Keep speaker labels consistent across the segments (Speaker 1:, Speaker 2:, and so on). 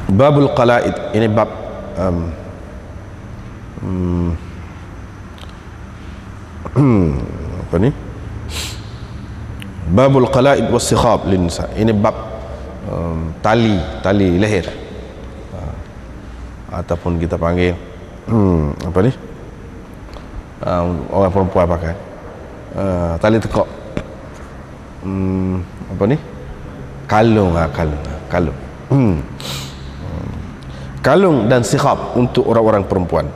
Speaker 1: Babul Qala'id, ini bab apa ni? Babul Qala'id was Sikhab lin nisa. Ini bab tali leher, ataupun kita panggil apa ni? Orang perempuan pakai tali tekak, apa ni? Kalung. Kalung dan sikhab untuk orang-orang perempuan.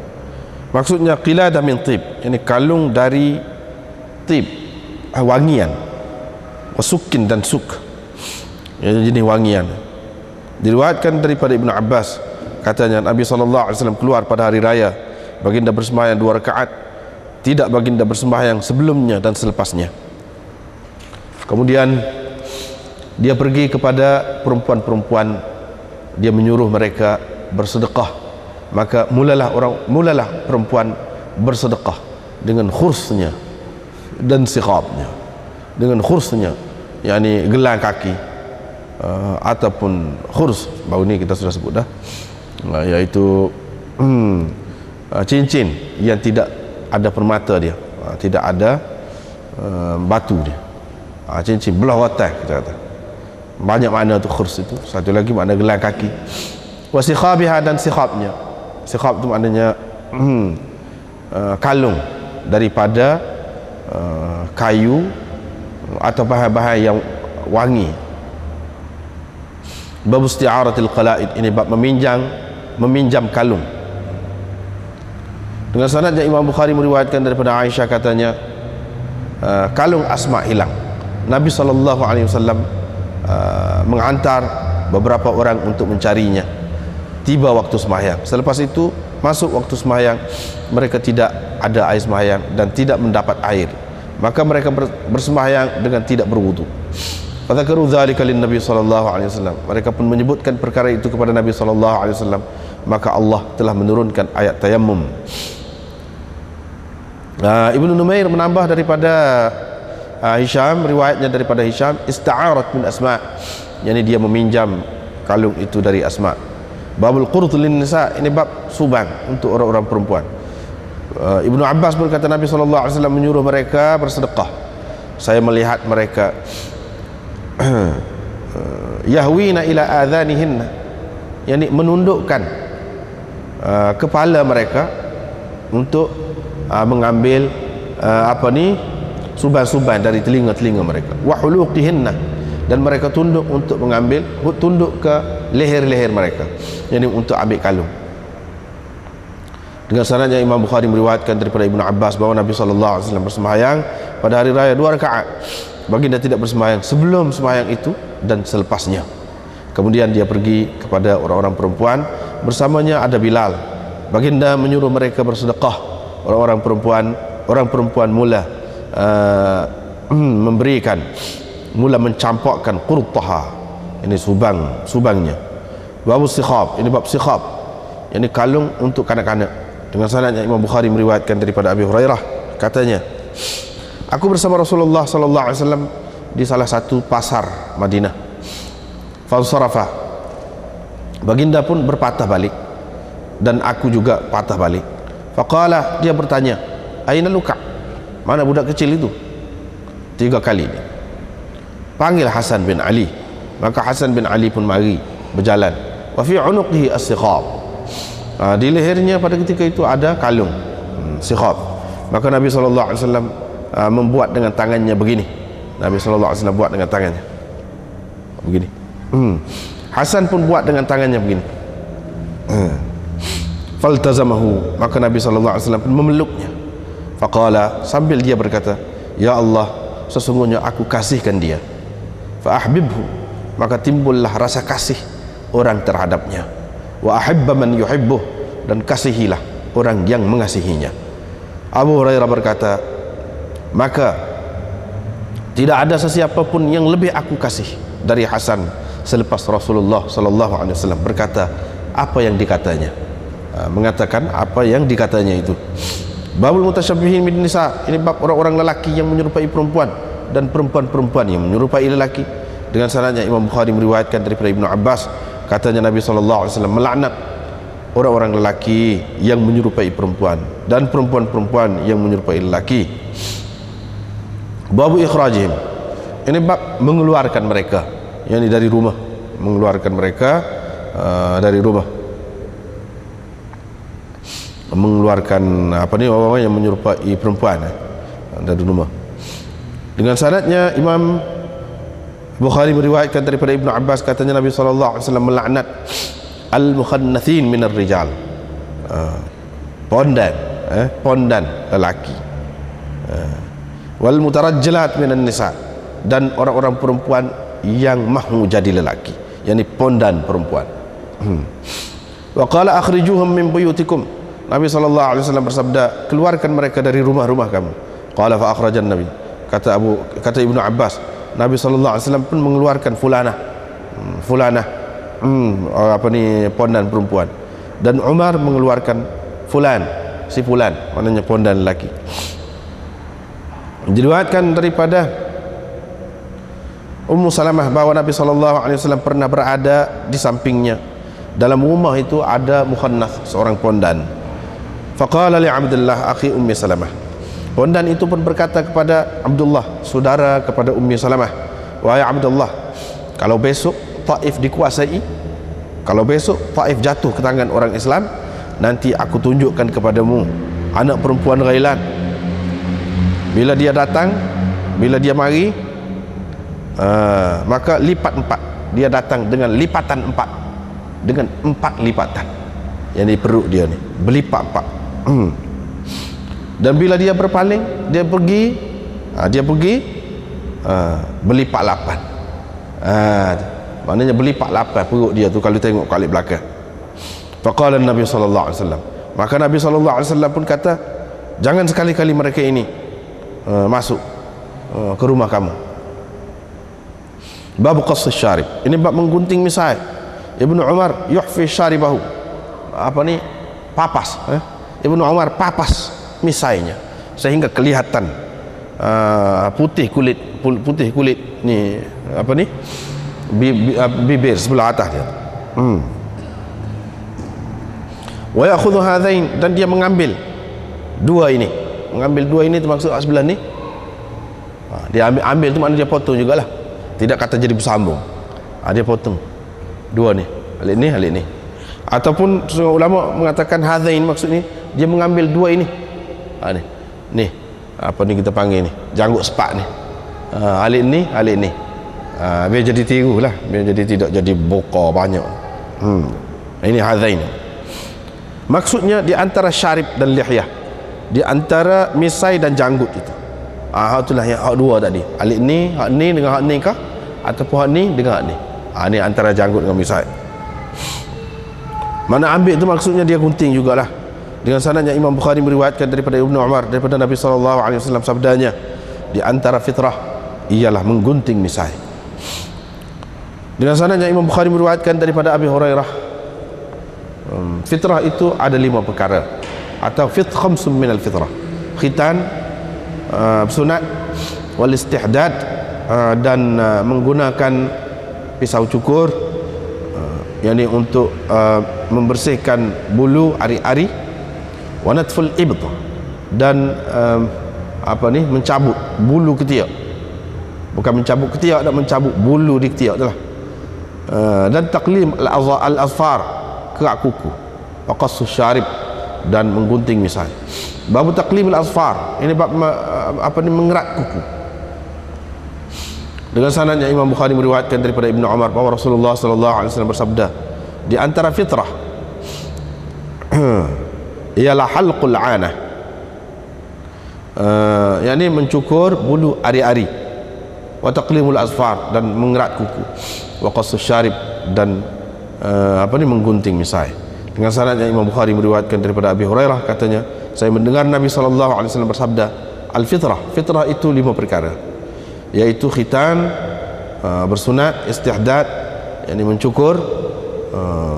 Speaker 1: Maksudnya qiladah min tib, ini kalung dari tib, wangian, wasukin dan suk, yang jenis wangian. Diriwayatkan daripada Ibnu Abbas, katanya Nabi SAW keluar pada hari raya, baginda bersembahyang 2 rakaat, tidak baginda bersembahyang sebelumnya dan selepasnya. Kemudian dia pergi kepada perempuan-perempuan, dia menyuruh mereka bersedekah. Maka mulalah perempuan bersedekah dengan khursnya dan sikhabnya. Dengan khursnya, yakni gelang kaki, ataupun khurs, baru ni kita sudah sebut dah, iaitu cincin yang tidak ada permata dia, tidak ada batu dia, cincin belah watai kita kata. Banyak makna tu khurs itu. Satu lagi makna gelang kaki. Wa sikhabiha, dan sikhabnya. Sikhab itu maknanya kalung daripada kayu atau bahan-bahan yang wangi. Bab isti'aratil qala'id, ini bab meminjam kalung. Dengan sanadnya Imam Bukhari meriwayatkan daripada Aisyah, katanya kalung Asma hilang. Nabi SAW menghantar beberapa orang untuk mencarinya. Tiba waktu sembahyang, selepas itu masuk waktu sembahyang, mereka tidak ada air sembahyang dan tidak mendapat air, maka mereka bersembahyang dengan tidak berwudu. Fadzakaru dzalika lin Nabi sallallahu alaihi wasallam, mereka pun menyebutkan perkara itu kepada Nabi sallallahu alaihi wasallam, maka Allah telah menurunkan ayat tayammum. Ibnu Numair menambah daripada Hisham, riwayatnya daripada Hisham, ista'arat min Asma, yakni dia meminjam kalung itu dari Asma. Babul qurt lin nisa, ini bab subang untuk orang-orang perempuan. Ibnu Abbas berkata Nabi SAW menyuruh mereka bersedekah. Saya melihat mereka yahwina ila adhanihinna, yakni menundukkan kepala mereka untuk mengambil suban-suban dari telinga-telinga mereka. Wa huluqihinna, dan mereka tunduk untuk mengambil, tunduk ke leher-leher mereka, yakni untuk ambil kalung. Dengan sanadnya Imam Bukhari meriwayatkan daripada Ibnu Abbas bahawa Nabi SAW bersembahyang pada hari raya 2 rakaat. Baginda tidak bersembahyang sebelum sembahyang itu dan selepasnya. Kemudian dia pergi kepada orang-orang perempuan, bersamanya ada Bilal. Baginda menyuruh mereka bersedekah. Orang perempuan mula memberikan, mula mencampakkan qurtaha, ini subangnya. Bab sikhab, ini bab sikhab, ini kalung untuk kanak-kanak. Dengan sanadnya Imam Bukhari meriwayatkan daripada Abi Hurairah, katanya, aku bersama Rasulullah sallallahu alaihi wasallam di salah satu pasar Madinah. Fansarafa, baginda pun berpatah balik dan aku juga patah balik. Faqala, dia bertanya, aina luka, mana budak kecil itu? 3 kali ini. Panggil Hasan bin Ali, maka Hasan bin Ali pun mari berjalan. Wa fi unuqihi as-sikhab, di lehernya pada ketika itu ada kalung sikhab. Maka Nabi SAW membuat dengan tangannya begini. Nabi SAW buat dengan tangannya begini. Hasan pun buat dengan tangannya begini. Faltazamahu, maka Nabi SAW pun memeluknya. Faqala, sambil dia berkata, ya Allah, sesungguhnya aku kasihkan dia. Fa'ahbibhu, maka timbullah rasa kasih orang terhadapnya. Wa ahibba man yuhibbuh, dan kasihilah orang yang mengasihinya. Abu Hurairah berkata, maka tidak ada sesiapa pun yang lebih aku kasih dari Hasan selepas Rasulullah SAW berkata apa yang dikatanya, mengatakan apa yang dikatanya itu. Babul mutasyabbihin bin nisa, ini bab orang-orang lelaki yang menyerupai perempuan dan perempuan-perempuan yang menyerupai lelaki. Dengan sanadnya Imam Bukhari meriwayatkan daripada Ibnu Abbas, katanya Nabi SAW melaknat orang-orang lelaki yang menyerupai perempuan dan perempuan-perempuan yang menyerupai lelaki. Babu ikhrajihim, ini bab mengeluarkan mereka, yakni dari rumah, mengeluarkan mereka dari rumah, mengeluarkan orang-orang yang menyerupai perempuan dari rumah. Dengan sanadnya Imam Bukhari meriwayatkan daripada Ibnu Abbas, katanya Nabi SAW melaknat al-mukhannathin minar rijal, pondan lelaki, wal mutarajjilat minan nisa, dan orang-orang perempuan yang mahu jadi lelaki, yakni pondan perempuan. Wa qala akhrijuhum min buyutikum, Nabi SAW bersabda, keluarkan mereka dari rumah-rumah kamu. Qala fa akhrajan Nabi, kata Ibnu Abbas, Nabi SAW pun mengeluarkan fulanah pondan perempuan, dan Umar mengeluarkan si fulan, maknanya pondan lelaki. Diriwayatkan daripada Ummu Salamah bahawa Nabi SAW pernah berada di sampingnya, dalam rumah itu ada mukhannath, seorang pondan. Faqala li Abdullah akhi Ummi Salamah, pondan itu pun berkata kepada Abdullah, saudara kepada Ummi Salamah, wahai Abdullah, kalau besok Taif dikuasai, kalau besok Taif jatuh ke tangan orang Islam, nanti aku tunjukkan kepadamu anak perempuan Ghailan. Bila dia datang, bila dia mari, maka lipat 4, dia datang dengan lipatan 4, dengan 4 lipatan, yang di perut dia ni berlipat 4. Dan bila dia berpaling, dia pergi berlipat 8. Maknanya berlipat 8 perut dia tu kalau tengok kali belakang. Faqala Nabi sallallahu alaihi wasallam, maka Nabi sallallahu alaihi wasallam pun kata, jangan sekali-kali mereka ini masuk ke rumah kamu. Bab qass syarib, ini bab menggunting misai. Ibnu Umar yuhfi syaribahu, papas, Ibnu Umar papas misainya sehingga kelihatan putih kulit ni bibir sebelah atas dia. Wa ya'khudhu hadzain, dan dia mengambil dua ini termasuk sebelah ni. Dia ambil tu maknanya dia potong jugalah, tidak kata jadi bersambung. Dia potong dua ni, alik ni. Ataupun ulama mengatakan hadzain, maksud ni dia mengambil dua ini. Ni kita panggil ni janggut sepak ni, alik ni. Biar jadi tiru lah, biar jadi tidak jadi bokor banyak. Ini hadzain, maksudnya di antara syarib dan lihyah, di antara misai dan janggut itu. Itulah yang hak dua tadi, alik ni, hak ni dengan hak ni kah, ataupun hak ni dengan hak ni. Ni antara janggut dengan misai. Mana ambil itu maksudnya dia gunting jugalah. Dengan sanadnya Imam Bukhari meriwayatkan daripada Ibnu Umar, daripada Nabi SAW sabdanya, di antara fitrah ialah menggunting misai. Dengan sanadnya Imam Bukhari meriwayatkan daripada Abi Hurairah, fitrah itu ada 5 perkara, atau khamsun minal fitrah: khitan, sunat, wal istihdad, dan menggunakan pisau cukur, yakni untuk membersihkan bulu ari-ari, wa natful ibt, dan mencabut bulu ketiak, bukan mencabut ketiak, dan mencabut bulu di ketiak itulah. Dan taqlim al-azfar, kerak kuku, wa qassu syarib, dan menggunting misai. Bab taqlim al-azfar, ini bab mengerat kuku. Dengan sanadnya Imam Bukhari meriwayatkan daripada Ibnu Umar bahawa Rasulullah SAW bersabda, di antara fitrah ialah halqul anah, yakni mencukur bulu ari-ari, wa taqlimul azfar, dan mengerat kuku, wa qassus syarib, dan menggunting misai. Dengan sanadnya Imam Bukhari meriwayatkan daripada Abi Hurairah, katanya, saya mendengar Nabi SAW bersabda, al-fitrah itu 5 perkara, yaitu khitan, bersunat, istihdad, yakni mencukur,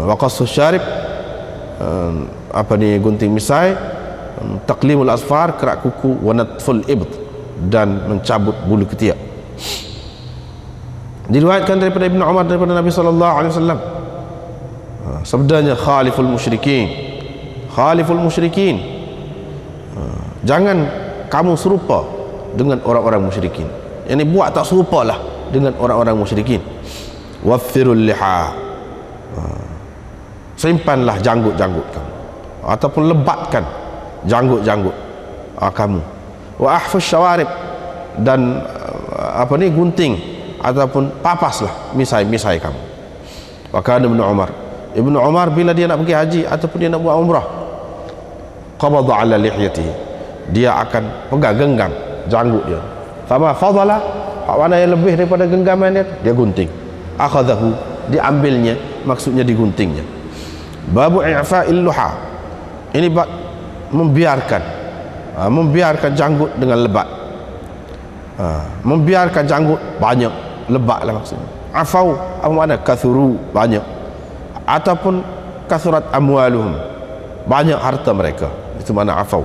Speaker 1: wa qassus syarib, gunting misai, taqlimul asfar, kerak kuku, wa natful ibt, dan mencabut bulu ketiak. Diriwayatkan daripada Ibnu Umar daripada Nabi SAW, Sabdanya khaliful musyrikin, khaliful musyrikin. Jangan kamu serupa dengan orang-orang musyrikin. Ini buat tak serupalah dengan orang-orang musyrikin. Waffirul liha, simpanlah janggut-janggut kamu, ataupun lebatkan janggut-janggut kamu. Wa ahfuz syawarib, dan gunting ataupun papaslah misai-misai kamu. Wa kana Ibnu Umar bila dia nak pergi haji ataupun dia nak buat umrah, qabada ala lihyatihi, dia akan pegang genggam janggut dia. Fama fadala, mana yang lebih daripada genggaman dia gunting. Akhadahu, diambilnya, maksudnya diguntingnya. Babu i'fa'il luha, ini bab membiarkan janggut dengan lebat. Membiarkan janggut banyak, lebatlah maksudnya. Afau, apa makna? Kathuru, banyak, ataupun kathurat amwaluhum, banyak harta mereka, itu makna afau.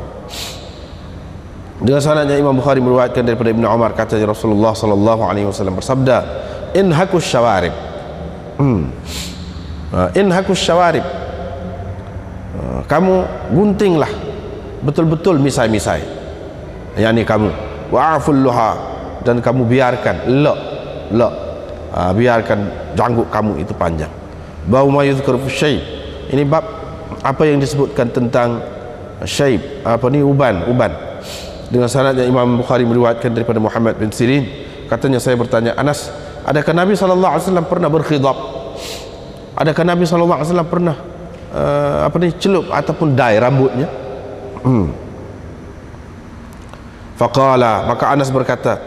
Speaker 1: Dengan sanadnya Imam Bukhari meriwayatkan daripada Ibnu Umar, kata Rasulullah sallallahu alaihi wasallam bersabda, inhakus syawarib, inhakus syawarib, kamu guntinglah betul-betul misai-misai, yakni kamu. Wa'aful luha, dan kamu biarkan biarkan janggut kamu itu panjang. Bau ma yuzkar fi syayb, ini bab apa yang disebutkan tentang syayb, uban. Dengan sanadnya Imam Bukhari meriwayatkan daripada Muhammad bin Sirin, katanya saya bertanya Anas, adakah Nabi sallallahu alaihi wasallam pernah berkhidab? Adakah Nabi sallallahu alaihi wasallam pernah celup ataupun dai rambutnya? Faqala, maka Anas berkata,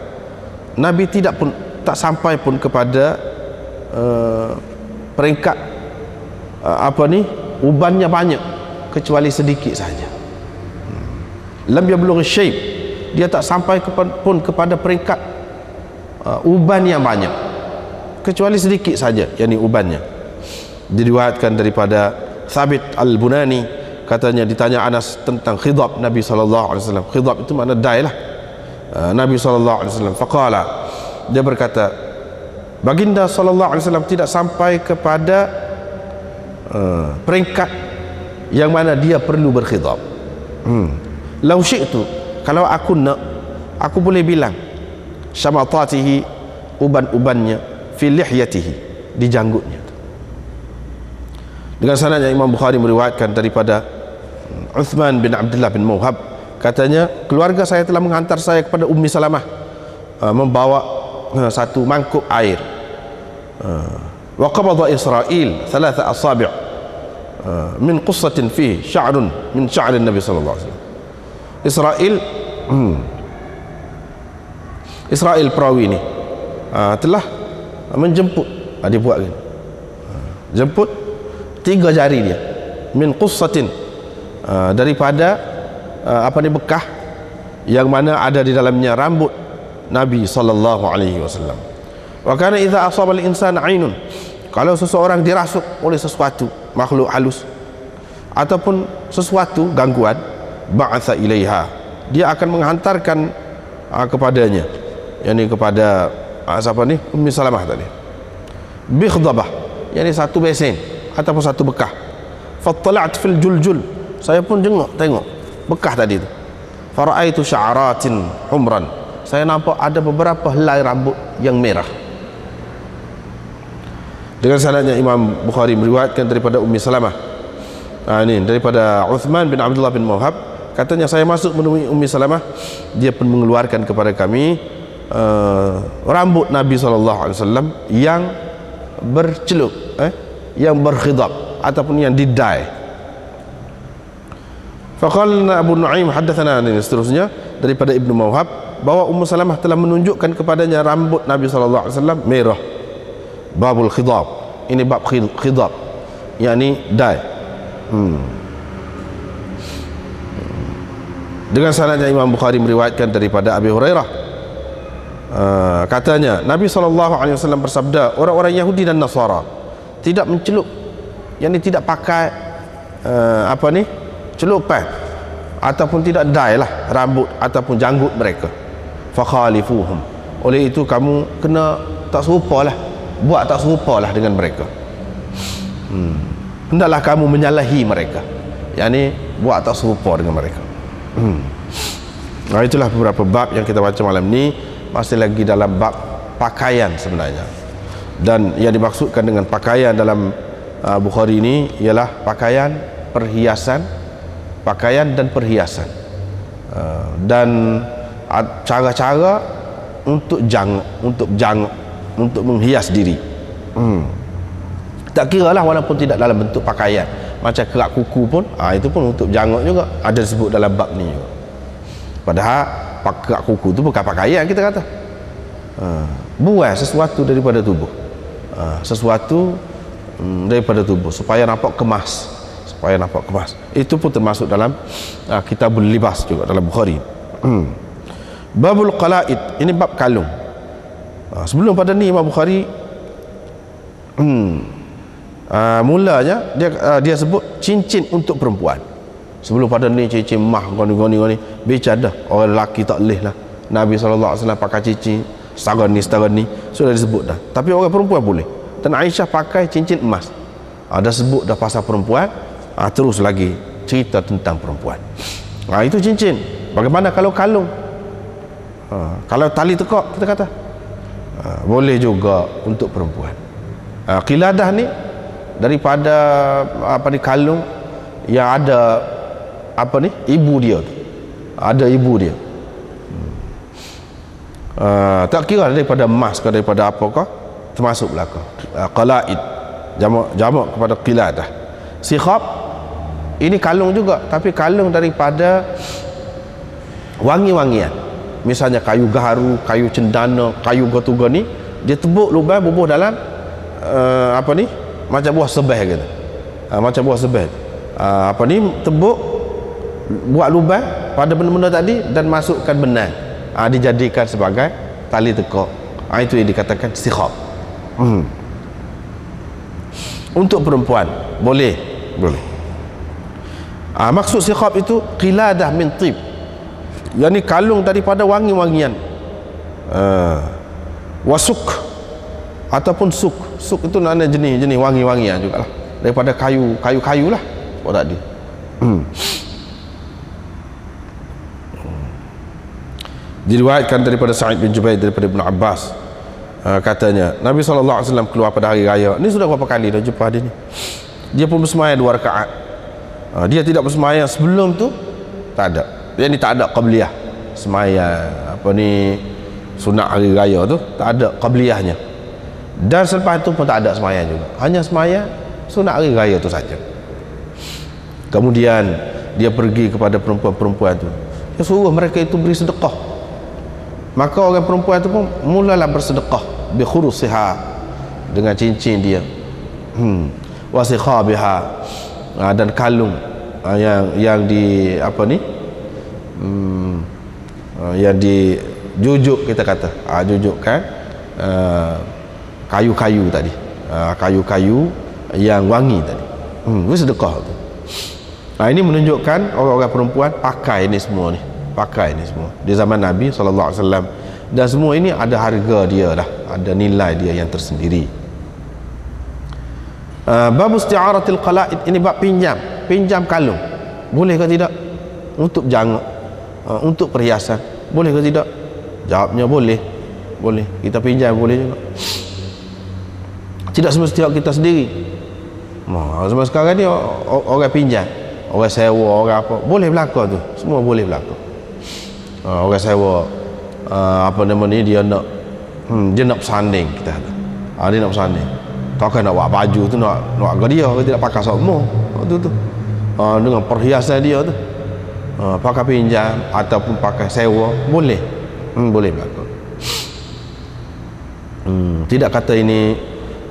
Speaker 1: Nabi tak sampai pun kepada peringkat ubannya banyak, kecuali sedikit saja. Lam yablugh syayb, dia tak sampai pun kepada peringkat uban yang banyak, kecuali sedikit saja, yakni ubannya. Diriwayatkan daripada Thabit al-Bunani, katanya ditanya Anas tentang khidab Nabi sallallahu alaihi wasallam. Khidab itu makna dai lah. Nabi sallallahu alaihi wasallam faqala, dia berkata, baginda sallallahu alaihi wasallam tidak sampai kepada peringkat yang mana dia perlu berkhidab. Lau syi'tu, kalau aku nak, aku boleh bilang syamatatihi, uban-ubannya, fi lihyatihi, di janggutnya. Dengan sanadnya Imam Bukhari meriwayatkan daripada Uthman bin Abdullah bin Mawhab, katanya keluarga saya telah menghantar saya kepada Ummi Salamah, membawa satu mangkuk air. Wa qabada Israel thalatha asabi' min qussatin fihi sya'run min sya'rin Nabi sallallahu alaihi wasallam. Israel perawi ni telah menjemput, dia buat kan, jemput 3 jari dia, min qussatin, daripada bekah yang mana ada di dalamnya rambut Nabi sallallahu alaihi wasallam. Wa kana idza asaba al-insan 'ainun, kalau seseorang dirasuk oleh sesuatu makhluk halus ataupun sesuatu gangguan, ba'atha ilaiha, dia akan menghantarkan kepadanya, yakni kepada Ummi Salamah tadi, bikhdabah, yakni satu besen ataupun satu bekah. Fattala'at fil juljul, saya pun tengok bekah tadi tu. Fara'aitu sya'aratin humran, saya nampak ada beberapa helai rambut yang merah. Dengan sanadnya Imam Bukhari meriwayatkan daripada Ummi Salamah, ini daripada Uthman bin Abdullah bin Mawhab, katanya saya masuk menemui Ummi Salamah, dia pun mengeluarkan kepada kami rambut Nabi SAW yang bercelup, yang berkhidab ataupun yang didai. Faqalna Abu Nu'aim haddatsana, dan seterusnya daripada Ibnu Mawhab, bahwa Ummu Salamah telah menunjukkan kepadanya rambut Nabi SAW merah. Babul khidab, ini bab khidab, yakni dai. Dengan sanadnya Imam Bukhari meriwayatkan daripada Abi Hurairah, katanya Nabi SAW bersabda, orang-orang Yahudi dan Nasara tidak mencelup, yakni tidak pakai celupan ataupun tidak dai lah rambut ataupun janggut mereka. Fakhalifuhum, oleh itu kamu kena tak serupa lah, buat tak serupa lah dengan mereka. hendaklah kamu menyalahi mereka, yakni buat tak serupa dengan mereka. Nah, itulah beberapa bab yang kita baca malam ni, masih lagi dalam bab pakaian sebenarnya. Dan yang dimaksudkan dengan pakaian dalam Bukhari ini ialah pakaian, perhiasan, pakaian dan perhiasan, dan cara-cara untuk menghias diri. Tak kira lah, walaupun tidak dalam bentuk pakaian, macam kerak kuku pun, itu pun untuk janggut juga, ada disebut dalam bab ni juga. Padahal kerak kuku tu bukan pakaian, kita kata buang sesuatu daripada tubuh, sesuatu daripada tubuh supaya nampak kemas, itu pun termasuk dalam kitabul libas juga dalam Bukhari. Babul qalaid, ini bab kalung. Sebelum pada ni Imam Bukhari mulanya dia sebut cincin untuk perempuan. Sebelum pada ni cincin mah goni bicara dah orang lelaki tak boleh lah. Nabi SAW pakai cincin setara ni sudah disebut dah, tapi orang perempuan boleh. Dan Aisyah pakai cincin emas, ada sebut dah pasal perempuan. Terus lagi cerita tentang perempuan. Itu cincin. Bagaimana kalau kalung? Kalau tali tekak, kita kata boleh juga untuk perempuan. Qiladah ni daripada kalung yang ada ibu dia tu. Ada ibu dia. Tak kira daripada emas ke daripada apakah, termasuk belaka. Qalaid jamak kepada qiladah. Sikhab ini kalung juga, tapi kalung daripada wangi-wangian. Misalnya kayu gaharu, kayu cendana, kayu gotuga ni, dia tebuk lubang bubuh dalam macam buah sebeh gitu. Macam buah sebeh. Tebuk, buat lubang pada benda-benda tadi dan masukkan benang. Dijadikan sebagai tali tekak. Itu yang dikatakan sikhab. Untuk perempuan boleh. Maksud sikhab itu qiladah min tib, yakni kalung daripada wangi-wangian. Wasuk ataupun suk itu mana jenis wangi-wangian jugalah, daripada kayu lah sebab tadi. Diriwayatkan daripada Sa'id bin Jubair daripada Ibn Abbas, katanya Nabi SAW keluar pada hari raya. Ini sudah berapa kali dah jumpa dia ni. Dia pun bersemayam 2 rakaat. Dia tidak bersemayam sebelum tu, tak ada. Dia ni tak ada qabliyah. Semayam sunat hari raya tu tak ada qabliyahnya. Dan selepas itu pun tak ada semayam juga. Hanya semayam sunat hari raya tu saja. Kemudian dia pergi kepada perempuan-perempuan tu. Dia suruh mereka itu beri sedekah. Maka orang perempuan itu pun mulalah bersedekah bi khurusiha, dengan cincin dia, wa sikhabiha, dan kalung yang di yang dijujuk, kita kata jujukkan kayu-kayu tadi, kayu-kayu yang wangi tadi. Sedekah tu. Ini menunjukkan orang-orang perempuan pakai ini semua di zaman Nabi SAW. Dan semua ini ada harga dia lah, ada nilai dia yang tersendiri. Bab isti'aratil qalaid, ini bab pinjam kalung. Boleh ke tidak? Untuk janggut, untuk perhiasan, boleh ke tidak? Jawabnya boleh. Kita pinjam boleh juga. Tidak semestinya kita sendiri. Zaman sekarang ni orang pinjam, orang sewa, orang apa, boleh berlaku tu. Semua boleh berlaku. Orang sewa dia nak bersanding, kita kata. Dia nak bersanding. Takkan nak buat baju tu nak ke dia, dia tidak pakai semua tu dengan perhiasan dia tu, pakai pinjam ataupun pakai sewa, boleh berlaku. Tidak kata ini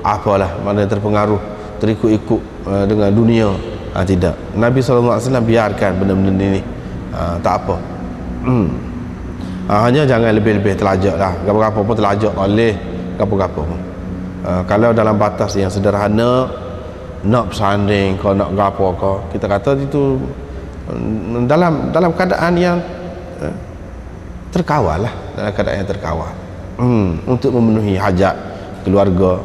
Speaker 1: apalah, mana terpengaruh, terikut-ikut dengan dunia. Tidak. Nabi SAW biarkan benda-benda ini, tak apa. Hanya jangan lebih-lebih terlajak lah. Gapa-gapa pun terlajak tak boleh, gapa-gapa pun. Kalau dalam batas yang sederhana, nak bersanding kau nak gapo kau, kita kata itu dalam keadaan yang terkawal lah, dalam keadaan yang terkawal, untuk memenuhi hajat keluarga,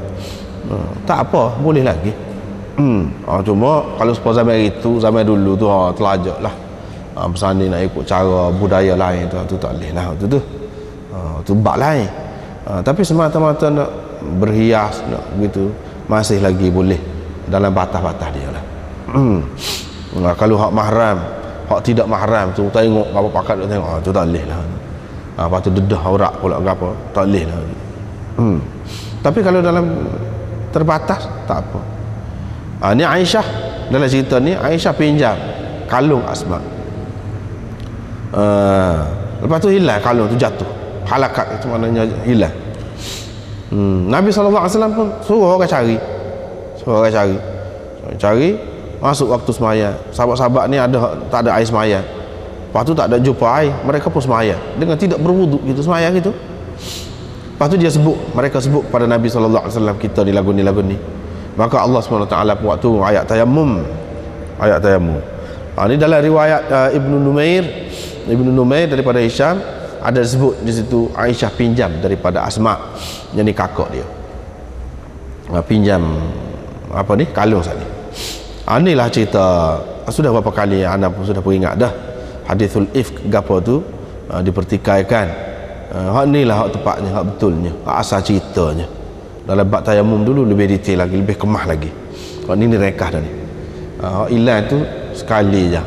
Speaker 1: tak apa, boleh lagi. Cuma kalau sepuluh zaman itu, zaman dulu tu telajak lah. Pesan ni nak ikut cara budaya lain tu tak boleh lah tu. Tu bak lain. Tapi semata-mata nak berhias nak begitu masih lagi boleh dalam batas-batas dia lah. Kalau hak mahram, hak tidak mahram tu tengok apa pakat tu tengok, tu tak boleh lah. Lepas tu dedah aurat pula ke apa, tak boleh lah. Tapi kalau dalam terbatas tak apa. Ni Aisyah, dalam cerita ni Aisyah pinjam kalung Asma. Lepas tu hilang kalung tu, jatuh halakat, itu maknanya hilang. Nabi SAW pun suruh orang cari, cari masuk waktu semaya. Sahabat-sahabat ni tak ada air semaya, lepas tu tak ada jumpa air, mereka pun semaya dengan tidak berwuduk gitu, semaya gitu. Lepas tu mereka sebut kepada Nabi SAW, kita ni lagu ni. Maka Allah SWT waktu ayat tayammum. Ini dalam riwayat Ibnu Numair daripada Hisham, ada sebut di situ Aisyah pinjam daripada Asma, yang ni kakak dia. Pinjam apa ni, kalung tadi. Inilah cerita, sudah berapa kali anda pun sudah peringat dah, hadithul ifk gapo tu dipertikaikan. Hak ni lah hak tepatnya, hak betulnya, hak asal ceritanya. Dalam bab tayammum dulu lebih detail lagi, lebih kemah lagi. Hak ni rekah dah ni. Hak hilang tu sekali je,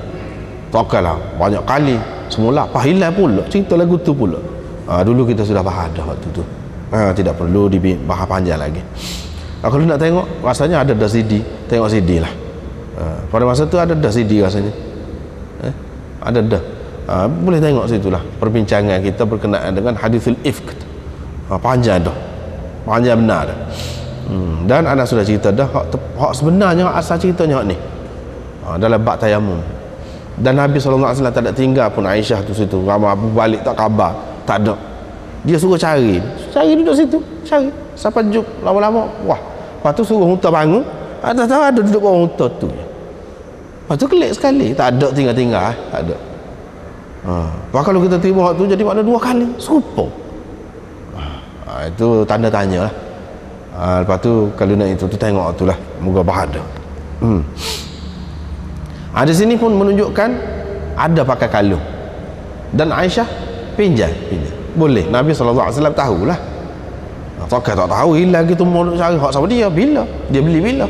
Speaker 1: takkanlah banyak kali. Semula apa hilang pula cerita lagu tu pula. Dulu kita sudah bahas dah waktu tu. Tidak perlu dibahas panjang lagi. Kalau nak tengok rasanya ada dah CD, tengok CD lah. Pada masa tu ada dah CD rasanya. Ada dah. Boleh tengok situ lah perbincangan kita berkenaan dengan hadithul ifk. Panjang dah, panjang benar dah. Dan anda sudah cerita dah hak sebenarnya, asal ceritanya hak ni dalam bab tayammum. Dan Nabi SAW tak ada tinggal pun Aisyah tu situ, ramai balik tak khabar, tak ada. Dia suruh cari duduk situ, cari sampai juk lama-lama. Wah, lepas tu suruh unta bangun, tak tahu ada duduk bawah unta tu. Lepas tu kelik sekali, tak ada tinggal-tinggal, tak ada. Kalau kita terima hak tu, jadi makna dua kali serupa. Itu tanda tanya lah. Lepas tu kalau nak itu tu tengok tu lah, moga bahada. Di sini pun menunjukkan ada pakai kalung, dan Aisyah pinjam. Boleh, Nabi SAW tahulah. Takkan tak tahu, hilang gitu mau cari hak sama dia. Bila dia beli, bila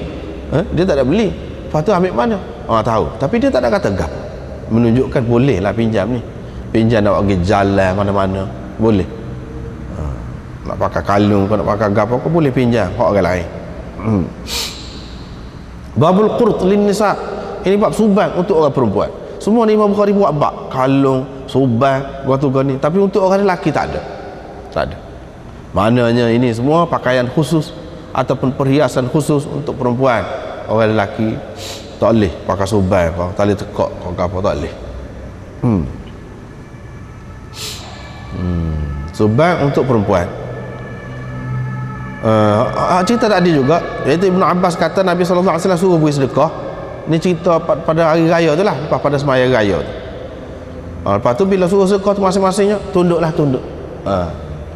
Speaker 1: dia tak ada beli, lepas tu ambil mana? Tahu, tapi dia tak ada kata gap. Menunjukkan boleh lah pinjam ni. Pinjam nak pergi jalan mana-mana boleh. Nak pakai kalung, nak pakai gap apa boleh pinjam hak orang lain. Babul qurt lin nisa, ini bab sumbang untuk orang perempuan. Semua ni Imam Bukhari buat bab kalung, sumbang, gotu gani, tapi untuk orang lelaki tak ada. Maknanya ini semua pakaian khusus ataupun perhiasan khusus untuk perempuan. Orang lelaki tak boleh pakai sumbang apa, tali tekak apa, tak boleh. Sumbang untuk perempuan. Cerita tadi juga, iaitu Ibn Abbas kata Nabi SAW suruh beri sedekah. Ni cerita pada hari raya tu lah, lepas pada semaya raya tu. Lepas tu bila suruh sedekah tu masing-masingnya tunduk.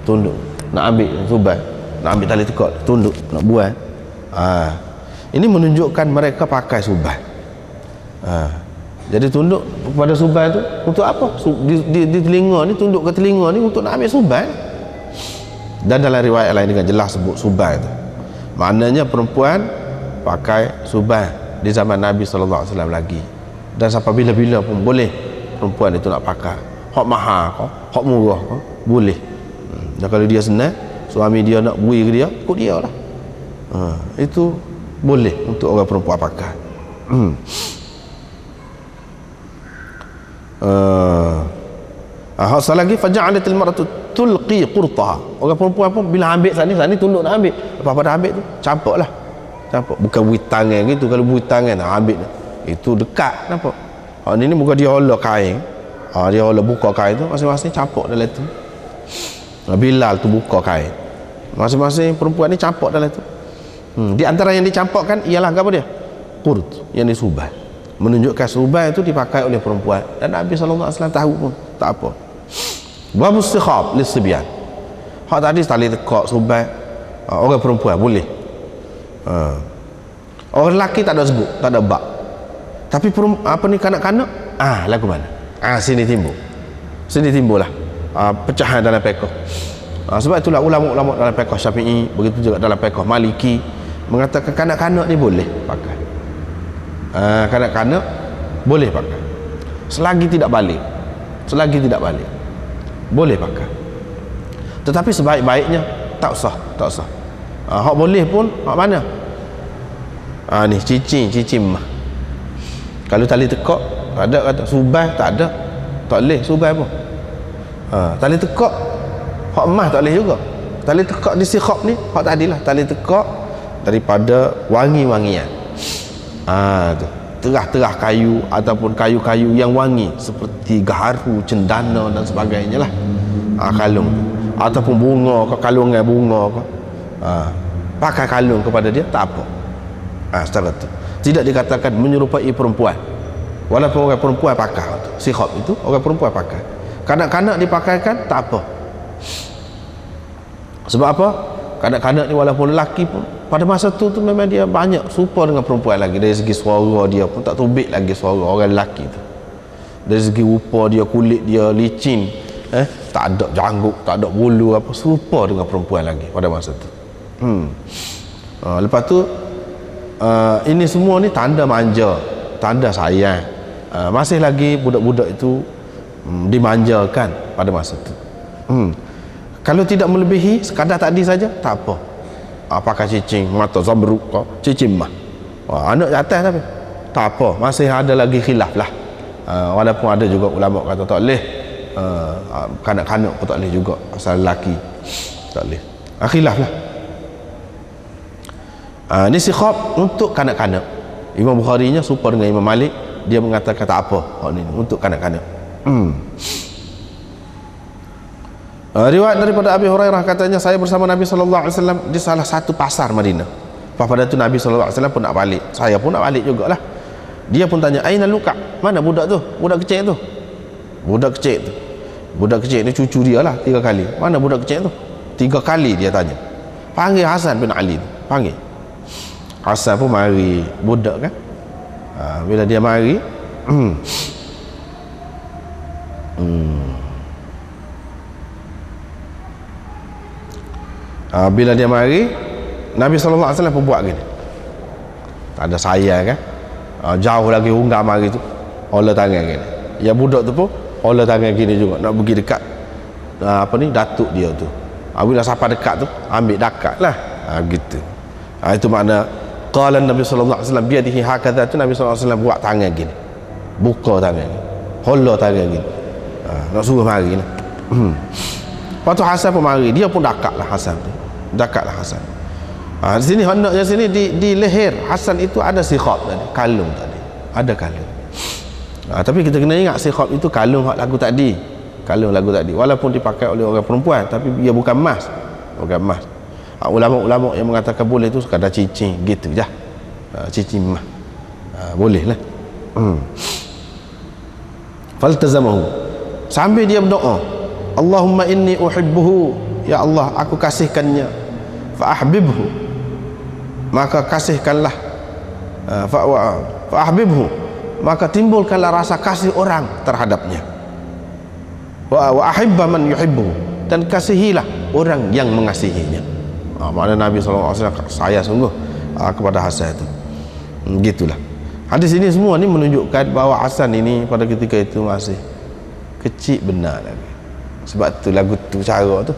Speaker 1: Tunduk nak ambil sumbang, nak ambil tali tekak, tunduk nak buat. Ini menunjukkan mereka pakai sumbang. Jadi tunduk kepada sumbang tu untuk apa? Di telinga ni, tunduk ke telinga ni untuk nak ambil sumbang. Dan dalam riwayat lain dengan jelas sebut sumbang tu, maknanya perempuan pakai sumbang di zaman Nabi SAW lagi. Dan sampai bila-bila pun boleh perempuan itu nak pakai. Hak mahal kau, hak murah kau, boleh. Dan kalau dia senang, suami dia nak beri ke dia, ikut dia lah. Itu boleh untuk orang perempuan pakai. Hak lagi, faja'alatil mar'atu tulqi qurtaha. Orang perempuan pun bila ambil sani tunduk nak ambil. Lepas pada ambil tu campaklah. Campak, bukan bui tangan gitu. Kalau bui tangan ambil itu dekat, nampak. Ini bukan dia hola kain. Dia hola buka kain tu, masing-masing campak dalam tu. Bilal tu buka kain, masing-masing perempuan ni campak dalam tu. Di antara yang dicampakkan ialah apa dia? Qurt, yang disubah. Menunjukkan subah itu dipakai oleh perempuan, dan Nabi SAW tahu pun tak apa. Babus sikhab lisibyan. Hak tadi tali tekak subah orang perempuan boleh. Orang lelaki tak ada sebut, tak ada bab. Tapi apa ni kanak-kanak, lagu mana? Sini timbullah pecahan dalam fiqh. Sebab itulah ulama-ulama dalam fiqh Syafi'i, begitu juga dalam fiqh Maliki mengatakan kanak-kanak ni boleh pakai. Kanak-kanak boleh pakai selagi tidak balik, boleh pakai. Tetapi sebaik-baiknya tak usah. Hak boleh pun hak mana? Ni cicing mah. Kalau tali tekak ada kata subah tak ada, tak boleh subah pun. Tali tekak hak emas tak boleh juga. Tali tekak di sikhab ni hak tadilah tali tekak daripada wangi-wangian. Tu terah-terah kayu ataupun kayu-kayu yang wangi seperti gaharu, cendana dan sebagainya lah. Kalung tu ataupun bunga ke, kalungan bunga ke, pakai kalung kepada dia tak apa. Secara tu tidak dikatakan menyerupai perempuan, walaupun orang perempuan pakai sikhab itu, orang perempuan pakai. Kanak-kanak dipakaikan tak apa. Sebab apa? Kanak-kanak ni walaupun lelaki pun pada masa tu memang dia banyak serupa dengan perempuan lagi. Dari segi suara dia pun tak tubik lagi suara orang lelaki tu. Dari segi rupa dia, kulit dia licin, tak ada janggut, tak ada bulu apa, serupa dengan perempuan lagi pada masa tu. Lepas tu ini semua ni tanda manja, tanda sayang. Masih lagi budak-budak itu dimanjakan pada masa tu. Kalau tidak melebihi sekadar tadi saja tak apa. Pakai cicing mata zamruk kau cicing mah. Anak di atas tapi tak apa, masih ada lagi khilaf lah. Walaupun ada juga ulama kata tak boleh, kanak-kanak pun tak boleh juga, asal lelaki tak boleh. Khilaf lah. Ini sikhab untuk kanak-kanak. Imam Bukhari nya serupa dengan Imam Malik, dia mengatakan tak apa ini untuk kanak-kanak. Riwayat daripada Abi Hurairah katanya saya bersama Nabi SAW di salah satu pasar Madinah. Pada itu Nabi SAW pun nak balik, saya pun nak balik jugalah. Dia pun tanya, aina Luka, mana budak tu, budak kecil tu. Budak kecil ni cucu dia lah 3 kali. Mana budak kecil tu? 3 kali dia tanya. Panggil Hasan bin Ali, panggil. Hasan pun mari budak kan. Bila dia mari bila dia mari, Nabi SAW pun buat gini. Tak ada sayang kan. Jauh lagi unggah mari tu, olah tangan gini. Ya budak tu pun olah tangan gini juga, nak pergi dekat datuk dia tu. Bila siapa dekat tu, ambil dekat lah. Gitu. Itu makna qala Nabi SAW biadihi hakadha, tu Nabi SAW buat tangan gini, buka tangan gini, olah tangan gini, nak suruh mari lah. Lepas tu Hasan pun mari, dia pun dekat lah Hasan tu. Di sini hendaknya sini di leher Hasan itu ada sikhab tadi, kalung tadi, ada kalung. Tapi kita kena ingat sikhab itu kalung lagu tadi, walaupun dipakai oleh orang perempuan, tapi dia bukan emas. Ulama-ulama yang mengatakan boleh itu sekadar cicing gitu je, cicing emas, boleh lah. Faltazamahu, sambil dia berdoa, Allahumma inni uhibbuhu, ya Allah aku kasihkannya, fa ahbibhu, maka kasihkanlah, fa ahbibhu, maka timbulkanlah rasa kasih orang terhadapnya, wa ahibba man yuhibbuhu, dan kasihilah orang yang mengasihinya. Makna Nabi SAW saya sungguh kepada Hasan itu. Gitulah. Hadis ini semua ni menunjukkan bahawa Hasan ini pada ketika itu masih kecil benar lagi. Sebab tu lagu tu cara tu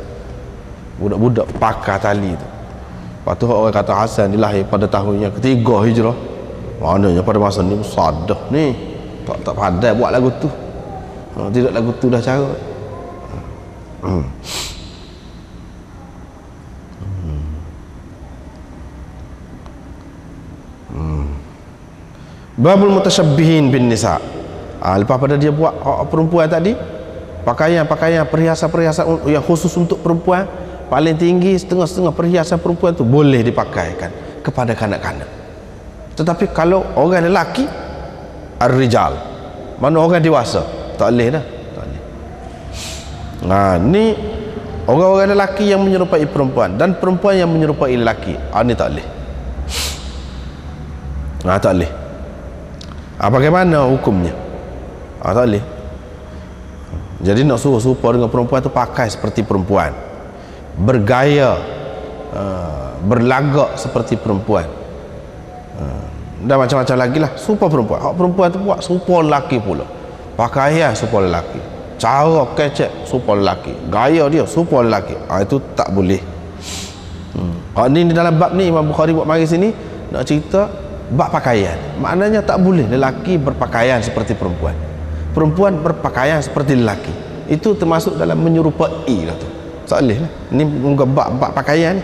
Speaker 1: budak-budak pakai tali tu. Lepas tu orang kata Hasan dilahir pada tahunnya ketiga Hijrah. Maknanya pada masa ni sadah ni tak pandai buat lagu tu. Tidak lagu tu dah cara. Babul mutasyabbihin bin nisa. Lepas pada dia buat perempuan tadi, pakaian-pakaian, perhiasan-perhiasan yang khusus untuk perempuan, paling tinggi setengah-setengah perhiasan perempuan tu boleh dipakaikan kepada kanak-kanak. Tetapi kalau orang lelaki, ar-rijal, mana orang dewasa, tak boleh dah, tak boleh. Ni orang-orang lelaki yang menyerupai perempuan dan perempuan yang menyerupai lelaki, ni tak boleh. Tak boleh. Bagaimana hukumnya? Tak boleh. Jadi nak suruh serupa dengan perempuan tu pakai seperti perempuan, bergaya, berlagak seperti perempuan, dan macam-macam lagi lah. Serupa perempuan. Perempuan tu buat serupa lelaki pula, pakaian serupa lelaki, cara kecek serupa lelaki, gaya dia serupa lelaki. Itu tak boleh. Ni dalam bab ni Imam Bukhari buat mari sini nak cerita bab pakaian. Maknanya tak boleh lelaki berpakaian seperti perempuan, perempuan berpakaian seperti lelaki. Itu termasuk dalam menyerupai lah tu. Tak boleh lah. Ini bab pakaian ni.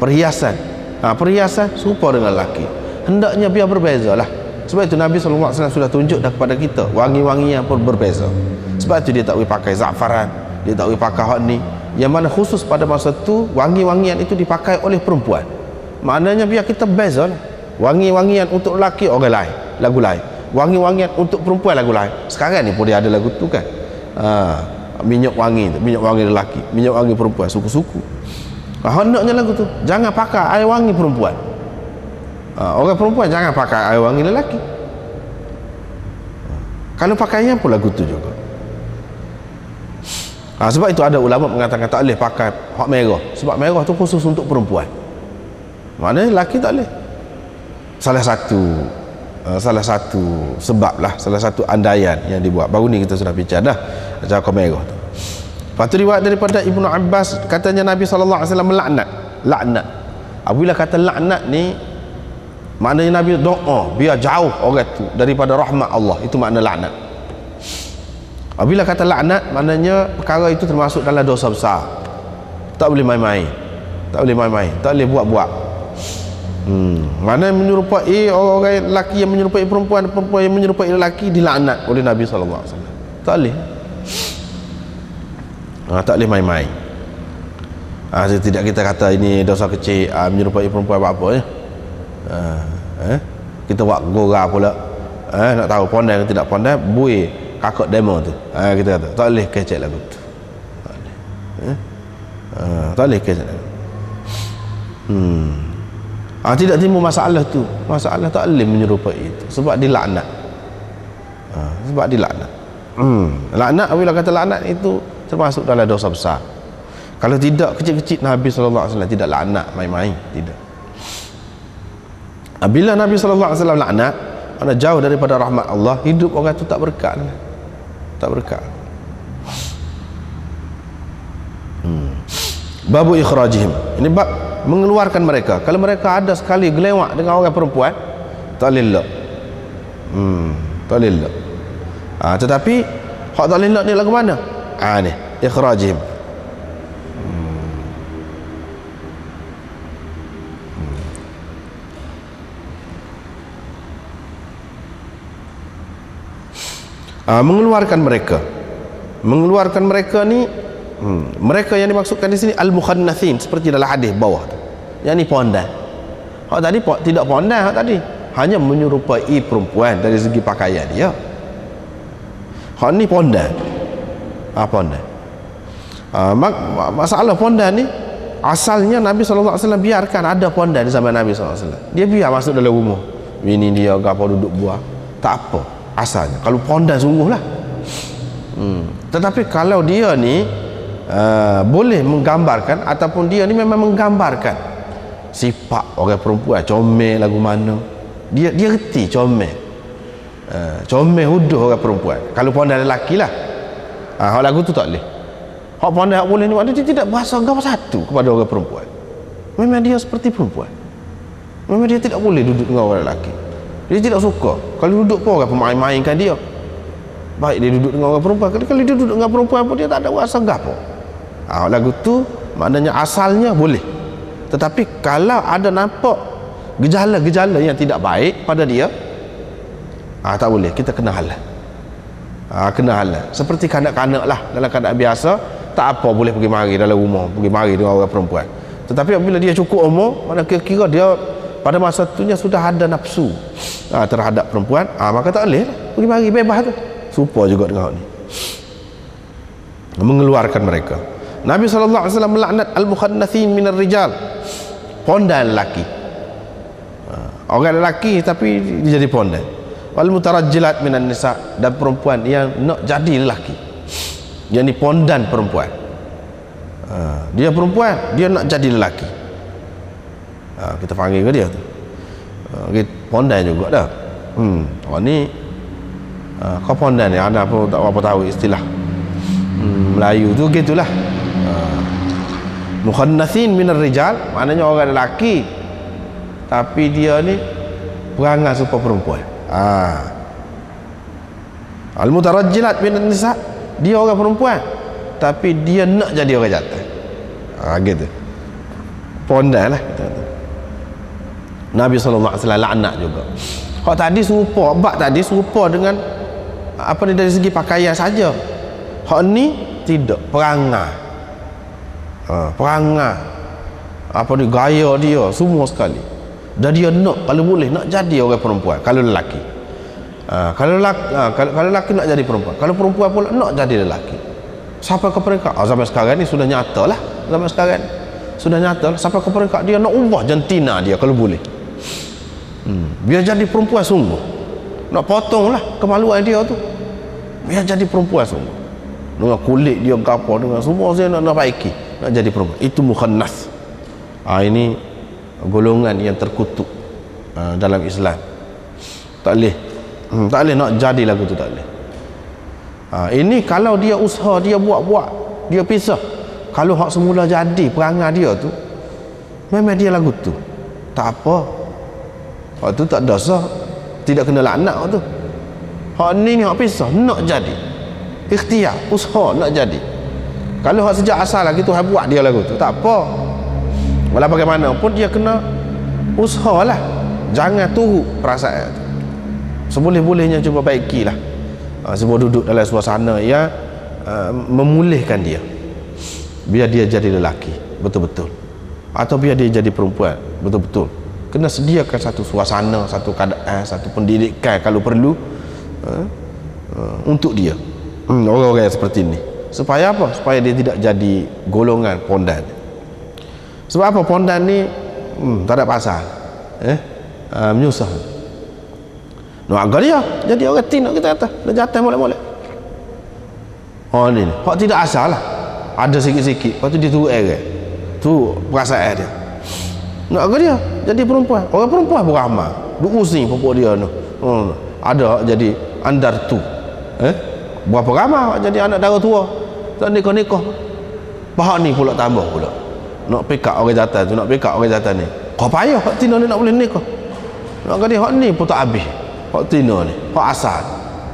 Speaker 1: Perhiasan. Perhiasan serupa dengan lelaki. Hendaknya biar berbeza lah. Sebab itu Nabi SAW sudah tunjuk dah kepada kita wangi-wangian pun berbeza. Sebab itu dia tak boleh pakai za'faran, dia tak boleh pakai hak ni, yang mana khusus pada masa tu wangi-wangian itu dipakai oleh perempuan. Maknanya biar kita beza lah. Wangi-wangian untuk lelaki orang lain, lagu lain. Wangi-wangian untuk perempuan lagu lain. Sekarang ni pun dia ada lagu tu kan. Minyak wangi lelaki, minyak wangi perempuan, suku-suku. Hendaknya lagu tu jangan pakai air wangi perempuan. Orang perempuan jangan pakai air wangi lelaki. Kalau pakaian pun lagu tu juga. Sebab itu ada ulama mengatakan tak boleh pakai hak merah, sebab merah tu khusus untuk perempuan. Maknanya lelaki tak boleh. Salah satu sebab lah, salah satu andaian yang dibuat. Baru ni kita sudah bincang dah cakap merah tu. Lepas tu riwayat daripada Ibnu Abbas, katanya Nabi SAW laknat. Apabila kata laknat ni, maknanya Nabi doa biar jauh orang tu daripada rahmat Allah. Itu makna laknat. Apabila kata laknat, maknanya perkara itu termasuk dalam dosa besar. Tak boleh main-main, tak boleh buat-buat. Mana menyerupai orang lelaki yang menyerupai perempuan yang menyerupai lelaki dilaknat oleh Nabi SAW. Tak boleh. Tak boleh main-main. Tidak kita kata ini dosa kecil, menyerupai perempuan apa-apa ya. Kita buat gora pula. Nak tahu pandai ke tidak pandai, buih kakak demo tu. Kita kata tak boleh kecek lagu tu. Tak boleh. Tak boleh kecek. Tidak timbul masalah tu. Masalah tak boleh menyerupai itu sebab dilaknat. Laknat, apabila kata laknat itu termasuk dalam dosa besar. Kalau tidak kecil-kecil, Nabi SAW tidak laknat main-main, tidak. Bila Nabi SAW laknat, mana jauh daripada rahmat Allah, hidup orang tu tak berkat. Tak berkat. Babu ikhrajihim. Ini bab mengeluarkan mereka. Kalau mereka ada sekali gelewak dengan orang perempuan, tak lelak. Tak lelak. Tetapi hak tak lelak ni lagu mana? Ni ikhrajihim. Mengeluarkan mereka ni, mereka yang dimaksudkan di sini al-mukhannathin, seperti dalam hadis bawah tu. Yang ni pondai. Hak tadi tidak pondai, hak tadi hanya menyerupai perempuan dari segi pakaian dia. Hak ni pondai. Pondai. Masalah pondai ni asalnya Nabi SAW biarkan ada pondai di zaman Nabi SAW. Dia biar masuk dalam rumah. Bini dia gapo duduk buah, tak apa asalnya. Kalau pondai sungguh lah. Tetapi kalau dia ni boleh menggambarkan, ataupun dia ni memang menggambarkan sifat orang perempuan, comel lagu mana, dia reti comel, huduh orang perempuan. Kalau pondai lelaki lah, hak lagu tu tak boleh. Hak pondai hak boleh ni, dia tidak berasa gambar satu kepada orang perempuan. Memang dia seperti perempuan, memang dia tidak boleh duduk dengan orang lelaki. Dia tidak suka kalau duduk pun orang pemain-mainkan dia. Baik dia duduk dengan orang perempuan, kalau dia duduk dengan perempuan pun dia tak ada rasa gapo. Lagu tu maknanya asalnya boleh. Tetapi kalau ada nampak gejala-gejala yang tidak baik pada dia, tak boleh, kita kena halang. Kena halang. Seperti kanak-kanak lah, dalam keadaan biasa tak apa, boleh pergi mari dalam rumah, pergi mari dengan orang perempuan. Tetapi apabila dia cukup umur, mana kira-kira dia pada masa itunya sudah ada nafsu terhadap perempuan, maka tak boleh lah, pergi mari bebas tu. Serupa juga dengan ni, mengeluarkan mereka. Nabi SAW melaknat al-mukhannathin minar rijal, pondai lelaki. orang lelaki tapi dia jadi pondan. Wal mutarajjilat minan nisa, dan perempuan yang nak jadi lelaki, yang ni pondan perempuan. Dia perempuan, dia nak jadi lelaki. Kita panggil ke dia tu pondan juga dah. Orang ni kau pondan ni, anda pun tak apa tahu istilah Melayu tu gitulah. Mukhannathin minar rijal, maknanya orang lelaki tapi dia ni perangai serupa perempuan. Al-mutarajjilat minan nisa, dia orang perempuan tapi dia nak jadi orang jantan. Gitu. Pondan lah. Nabi SAW laknat juga. Hak tadi serupa, bab tadi serupa dengan apa ni dari segi pakaian saja. Hak ni tidak, perangai. Perangai. Apa ni, gaya dia semua sekali. Dan dia nak, kalau boleh nak jadi orang perempuan kalau lelaki. Kalau lelaki nak jadi perempuan, kalau perempuan pula nak jadi lelaki. Sampai ke peringkat zaman sekarang ni sudah nyata lah. Zaman sekarang sudah nyata lah. Sampai ke peringkat dia nak ubah jantina dia kalau boleh. Biar jadi perempuan sungguh. Nak potong lah kemaluan dia tu, biar jadi perempuan sungguh. Dengan kulit dia apa, dengan semua saya nak baiki, nak jadi perempuan. Itu mukhannas. Ini golongan yang terkutuk dalam Islam. Tak boleh nak jadi lagu tu, tak boleh. Ini kalau dia usaha, dia buat-buat, dia pisah. Kalau hak semula jadi perangai dia tu, memang dia lagu tu, tak apa. Hak tu tak dosa, tidak kena laknat hak tu. Hak ni hak pisah, nak jadi, ikhtiar, usaha nak jadi. Kalau hak sejak asal lagi tu hak buat dia lagu tu, tak apa. Walau bagaimanapun dia kena usaha lah. Jangan turut perasaan tu. Seboleh-bolehnya cuba baikilah. Sebab duduk dalam suasana yang memulihkan dia, biar dia jadi lelaki betul-betul, atau biar dia jadi perempuan betul-betul. Kena sediakan satu suasana, satu keadaan, satu pendidikan kalau perlu untuk dia, orang-orang yang seperti ini. Supaya apa? Supaya dia tidak jadi golongan pondan. Sebab apa? Pondan ni tak ada pasal, menyusah. Nak agak dia jadi orang tin, kita kata dah jatuh molek-molek. Ni hak tidak asal lah, ada sikit-sikit, lepas tu dia turut air tu perasaan dia. Nak agak dia jadi perempuan, orang perempuan beramal duk pusing pokok dia tu. Ada jadi andar tu, berapa ramai jadi anak dara tua tak nikah-nikah. Pahak ni pula tambah pula nak pick up orang jatan tu, nak pick up orang jatan ni. Kau payah hak tina ni nak boleh nikah. Nak agak dia hak ni pun tak habis. Hak tina ni, hak asal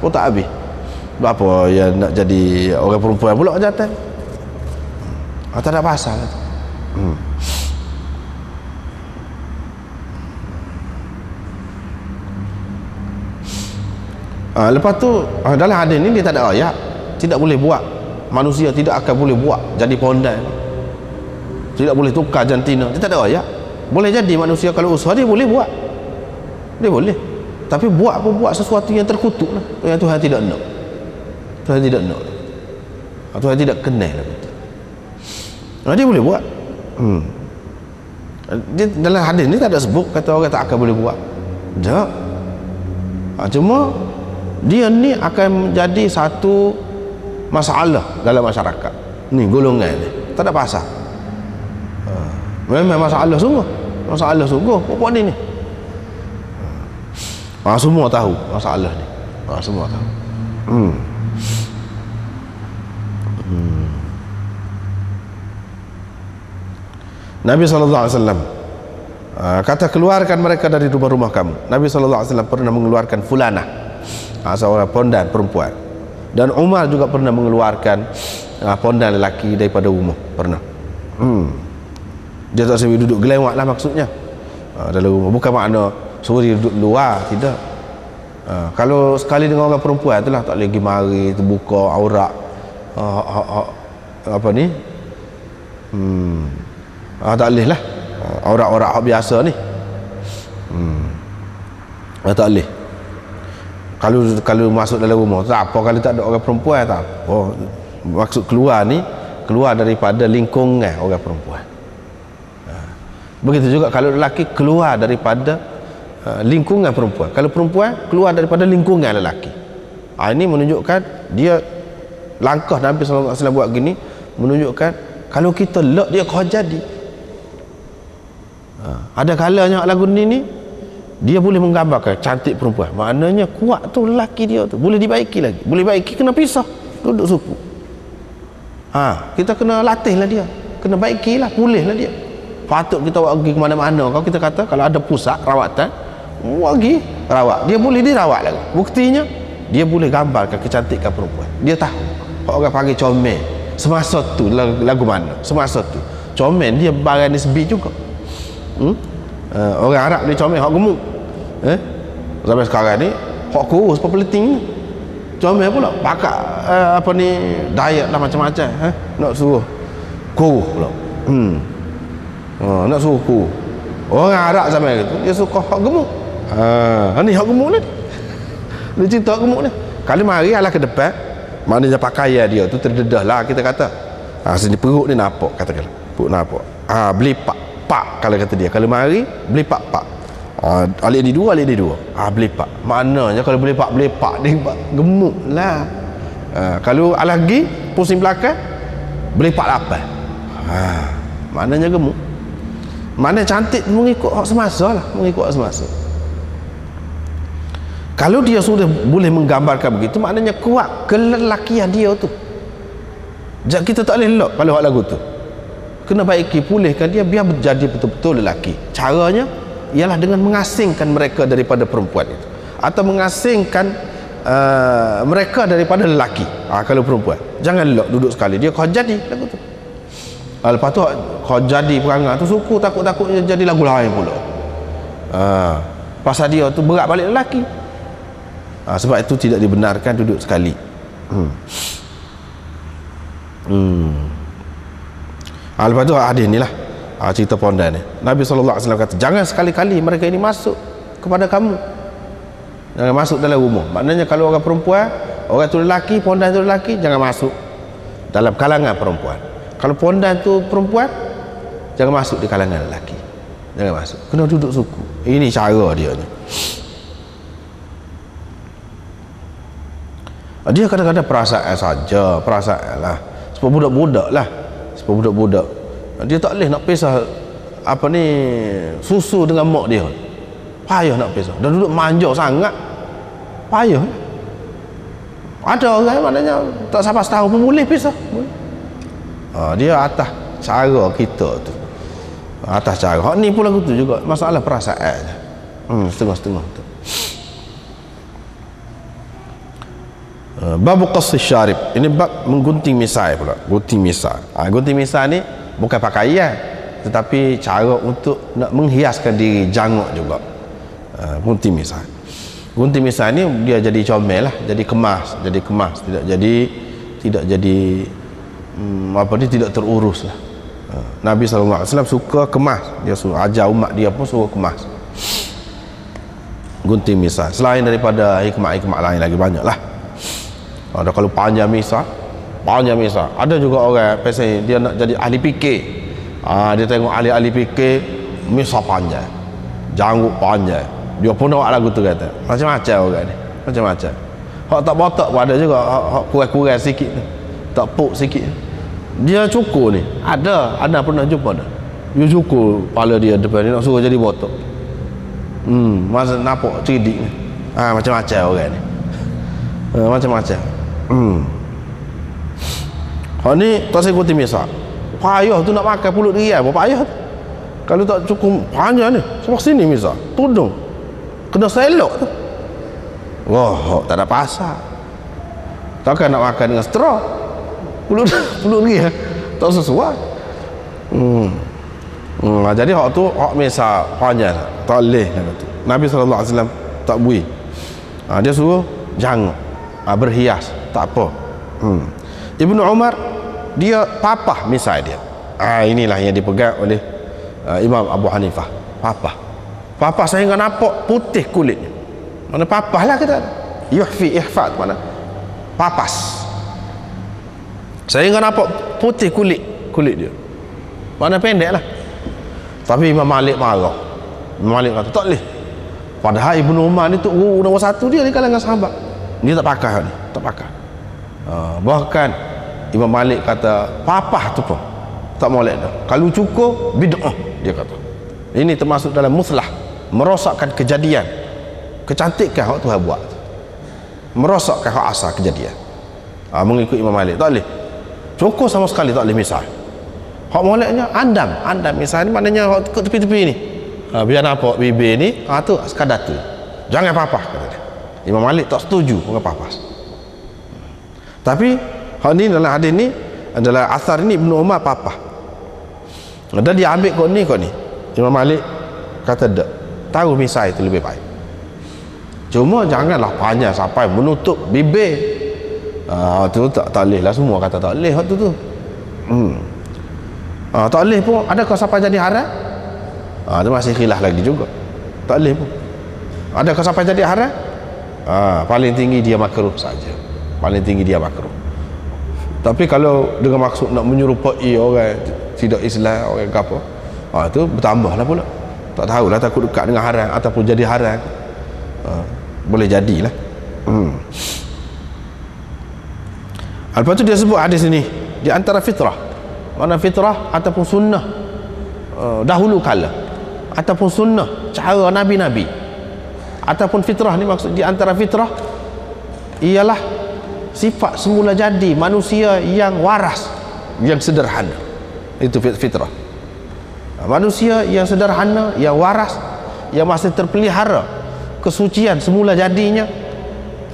Speaker 1: pun tak habis. Apa yang nak jadi orang perempuan pula jantan? Tak ada pasal tu. Lepas tu dalam hadis ni dia tak ada ayat tidak boleh buat, manusia tidak akan boleh buat jadi pondan, tidak boleh tukar jantina. Dia tak ada ayat. Boleh jadi manusia kalau usaha dia boleh buat, dia boleh, tapi buat apa, buat sesuatu yang terkutuk lah, yang Tuhan tidak nak. Tuhan tidak nak, Tuhan tidak kenal lah. Dia boleh buat. Dia, dalam hadis ni tak ada sebut kata orang tak akan boleh buat. Tak. Cuma dia ni akan menjadi satu masalah dalam masyarakat ni, golongan ni tak ada pasal. Memang masalah sungguh, pokok ni semua tahu masalah ni, semua tahu. Nabi SAW kata keluarkan mereka dari rumah-rumah kamu. Nabi SAW pernah mengeluarkan fulanah, seorang pondan perempuan, dan Umar juga pernah mengeluarkan pondan lelaki daripada rumah, pernah. Dia tak sampai duduk gelewak lah maksudnya dalam rumah, bukan makna suruh dia duduk luar, tidak. Kalau sekali dengan orang perempuan itulah tak lagi mari terbuka aurat apa ni, tak boleh lah aurat-aurat biasa ni. Tak boleh. Kalau masuk dalam rumah tak apa, kalau tak ada orang perempuan tak apa. Maksud keluar ni, keluar daripada lingkungan orang perempuan. Begitu juga kalau lelaki keluar daripada lingkungan perempuan. Kalau perempuan keluar daripada lingkungan lelaki, ini menunjukkan dia langkah Nabi SAW buat gini, menunjukkan kalau kita lek dia kau jadi. Ada kalanya lagu ni dia boleh menggambarkan cantik perempuan, maknanya kuat tu lelaki dia tu, boleh dibaiki lagi, boleh baiki kena pisah duduk suku. Kita kena latih lah dia, kena baiki lah, pulih lah dia. Patut kita pergi ke mana-mana. Kalau kita kata kalau ada pusat rawatan, pergi rawat, dia boleh dirawat lagi. Buktinya dia boleh gambarkan kecantikan perempuan. Dia tahu orang panggil comel semasa tu lagu mana, semasa tu comel dia barang nisbi juga. Orang Arab dia comel hak gemuk, sampai sekarang ni hak kurus populating comel pula pakak apa ni diet lah macam-macam, nak suruh kurus pula. Nak suruh kurus. Orang Arab zaman itu dia suka hak gemuk. Ni hak gemuk ni, dia cerita hak gemuk ni. Kalau mari alah ke depan, maknanya pakaian dia tu terdedah lah kita kata. Sini perut ni nampak, katakan perut nampak. Beli pak kalau kata dia. Kalau mari beli pak. Alik di dua. Beli pak. Maknanya kalau beli pak ni gemuk lah. Kalau lagi pusing belakang beli pak lapan. Maknanya gemuk. Mana cantik mengikut hak semasa lah, mengikut hak semasa. Kalau dia sudah boleh menggambarkan begitu, maknanya kuat kelelakian dia tu. Kita tak boleh elok kalau hak lagu tu. Kena baiki, pulihkan dia biar menjadi betul-betul lelaki. Caranya ialah dengan mengasingkan mereka daripada perempuan itu, atau mengasingkan mereka daripada lelaki. Kalau perempuan jangan elok duduk sekali, dia kau jadi lagu tu. Lepas tu kau jadi perangai tu suku takut-takutnya jadi lagu lain pula. Pasal dia tu berat balik lelaki. Sebab itu tidak dibenarkan duduk sekali. Lepas tu hadis ni lah, cerita pondan ni. Nabi SAW kata, jangan sekali-kali mereka ini masuk kepada kamu, jangan masuk dalam rumah. Maknanya kalau orang perempuan, orang tu lelaki, pondan tu lelaki, jangan masuk dalam kalangan perempuan. Kalau pondan tu perempuan, jangan masuk di kalangan lelaki, jangan masuk, kena duduk suku. Ini cara dia ni. Dia kadang-kadang perasaan saja, perasaan lah, sebab budak-budak lah, sebab budak-budak dia tak boleh nak pisah apa ni susu dengan mak dia, payah nak pisah, dah duduk manja sangat, payah. Ada orang maknanya tak sampai setahun pun boleh pisah. Dia atas cara kita tu, atas cara hak ni pun lagu tu juga, masalah perasaan. Setengah-setengah tu. Bab qassi syarib, ini bab menggunting misai pula. Gunting misai. Gunting misai ni bukan pakaian, tetapi cara untuk nak menghiaskan diri, janguk juga. Gunting misai. Gunting misai ni dia jadi comel lah, jadi kemas, tidak jadi apa ni, tidak terurus lah. Nabi SAW suka kemas, dia suruh ajar umat dia pun suruh kemas. Gunting misai. Selain daripada hikmah-hikmah lain lagi banyak lah. Ada kalau panjang misah, ada juga orang pasal dia nak jadi ahli fikir. Dia tengok ahli-ahli fikir misah panjang, janggut panjang, dia pun nak lagu tu kata. Macam-macam orang ni, macam-macam. Hak tak botak pun ada juga, hak kurang-kurang sikit ni, tak puk sikit, dia cukur ni. Ada pernah jumpa dah, dia cukur kepala dia depan ni, nak suruh jadi botak. Masa nampak cerdik ni. Macam-macam orang ni, macam-macam. Hak ni tak saya gunting misah, payah tu nak makan pulut dia, apa payah tu. Kalau tak cukup panjang ni, sampai sini misah, tudung kena selok tu. Wah, tak ada pasal. Takkan nak makan dengan straw, pulut dia tak sesuai. Jadi hak tu hak misah panjang tak boleh. Nabi SAW tak bui. Dia suruh jangan berhias, tak apa. Ibnu Umar dia papah misai dia. Inilah yang dipegang oleh Imam Abu Hanifah. Papah sehingga nampak putih kulitnya. Mana papah lah kita. Ihfad mana papas, sehingga nampak putih kulit dia. Mana pendek lah. Tapi Imam Malik marah. Imam Malik kata tak boleh, Padahal Ibnu Umar ni tu guru nombor satu dia di kalangan sahabat, dia tak pakai ni, tak pakai. Bahkan Imam Malik kata papah tu pun tak molek dah, kalau cukur bid'ah, dia kata. Ini termasuk dalam muslah, merosakkan kejadian, kecantikan hak Tuhan buat, merosakkan hak asal kejadian. Mengikut Imam Malik tak boleh cukur sama sekali, tak boleh. Misal hak moleknya andam misal ni, maknanya hak tekuk tepi-tepi ni, biar nampak bibir ni, tu sekadar tu, jangan papah, kata dia. Imam Malik tak setuju dengan papah. Tapi hal ni dalam hadis ni adalah asar ni Ibnu Umar papah, dan dia ambil kau ni. Imam Malik kata tak, tahu misai itu lebih baik, cuma janganlah panjang sampai menutup bibir. Tu tak boleh lah, semua kata tak boleh hak tu. Tak boleh pun, adakah sampai jadi haram? Itu masih khilaf lagi juga, tak boleh pun. Adakah sampai jadi haram? Paling tinggi dia makruh saja, paling tinggi dia makruh. Tapi kalau dengan maksud nak menyerupai orang tidak Islam, orang apa, itu bertambah lah pula. Tak tahulah, takut dekat dengan haram ataupun jadi haram. Boleh jadilah. Lepas tu dia sebut hadis ini di antara fitrah. Mana fitrah ataupun sunnah dahulu kala, ataupun sunnah cara nabi-nabi, ataupun fitrah ni maksud di antara fitrah ialah sifat semula jadi manusia yang waras, yang sederhana. Itu fitrah. Manusia yang sederhana, yang waras, yang masih terpelihara kesucian semula jadinya,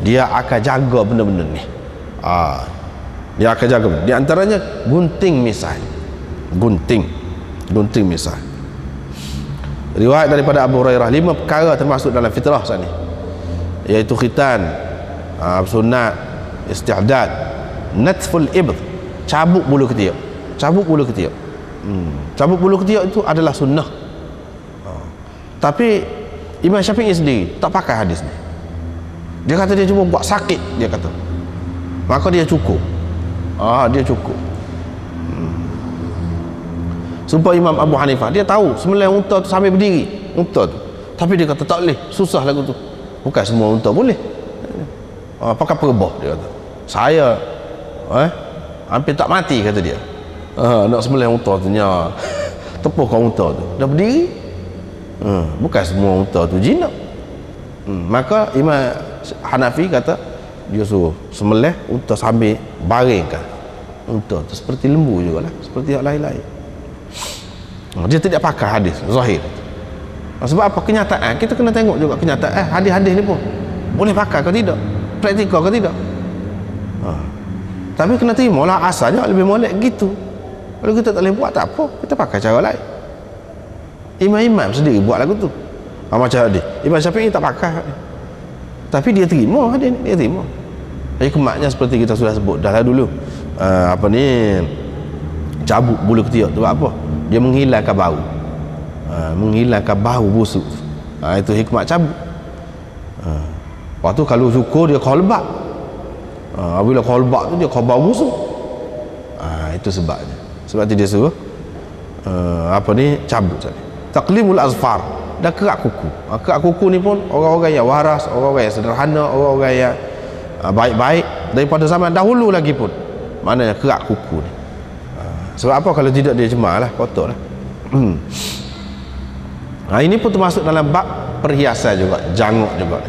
Speaker 1: dia akan jaga benda-benda ni. Dia akan jaga. Di antaranya gunting misai, gunting misai. Riwayat daripada Abu Hurairah, 5 perkara termasuk dalam fitrah sana, iaitu khitan, sunat, isti'dad, natful ibd, cabuk bulu ketiak. Cabuk bulu ketiak itu adalah sunnah. Tapi Imam Syafi'i sendiri tak pakai hadis ni. Dia kata dia cuma buat sakit, dia kata, maka dia cukup. Dia cukup. Sumpah Imam Abu Hanifah, dia tahu sembelih unta tu sambil berdiri, unta tu, tapi dia kata tak boleh, susah lagu tu. Bukan semua unta boleh. Pakai perebah, dia kata. Saya hampir tak mati, kata dia. Nak sembelih unta tu nya tepuhkan unta tu dah berdiri. Bukan semua unta tu jinak. Maka Imam Hanafi kata dia suruh sembelih unta sambil baringkan unta tu seperti lembu jugalah, seperti yang lain-lain. Dia tidak pakai hadis zahir. Sebab apa? Kenyataan kita kena tengok juga kenyataan. Hadis-hadis ni pun boleh pakai ke tidak, praktikal ke tidak. Tapi kena terimalah asalnya lebih molek gitu. Kalau kita tak boleh buat, tak apa, kita pakai cara lain. Imam-imam sendiri buat lagu tu. Macam hadis Imam Syafi'i tak pakai, tapi dia terima hadis ni, dia terima. Hikmatnya seperti kita sudah sebut dah lah dulu. Cabut bulu ketiak tu apa? Dia menghilangkan bau, menghilangkan bau busuk. Itu hikmat cabut. Lepas tu kalau cukur dia kolbak. Bila kolbak tu dia kau bau busuk. Itu sebabnya. Sebab tu dia suruh cabut tadi. Taqlimul azfar, dan kerak kuku. Kerak kuku ni pun orang-orang yang waras, orang-orang yang sederhana, orang-orang yang baik-baik daripada zaman dahulu lagi pun, maknanya kerak kuku ni. Sebab apa? Kalau tidak dia cemar lah, kotor lah. Ini pun termasuk dalam bab perhiasan juga, janguk juga,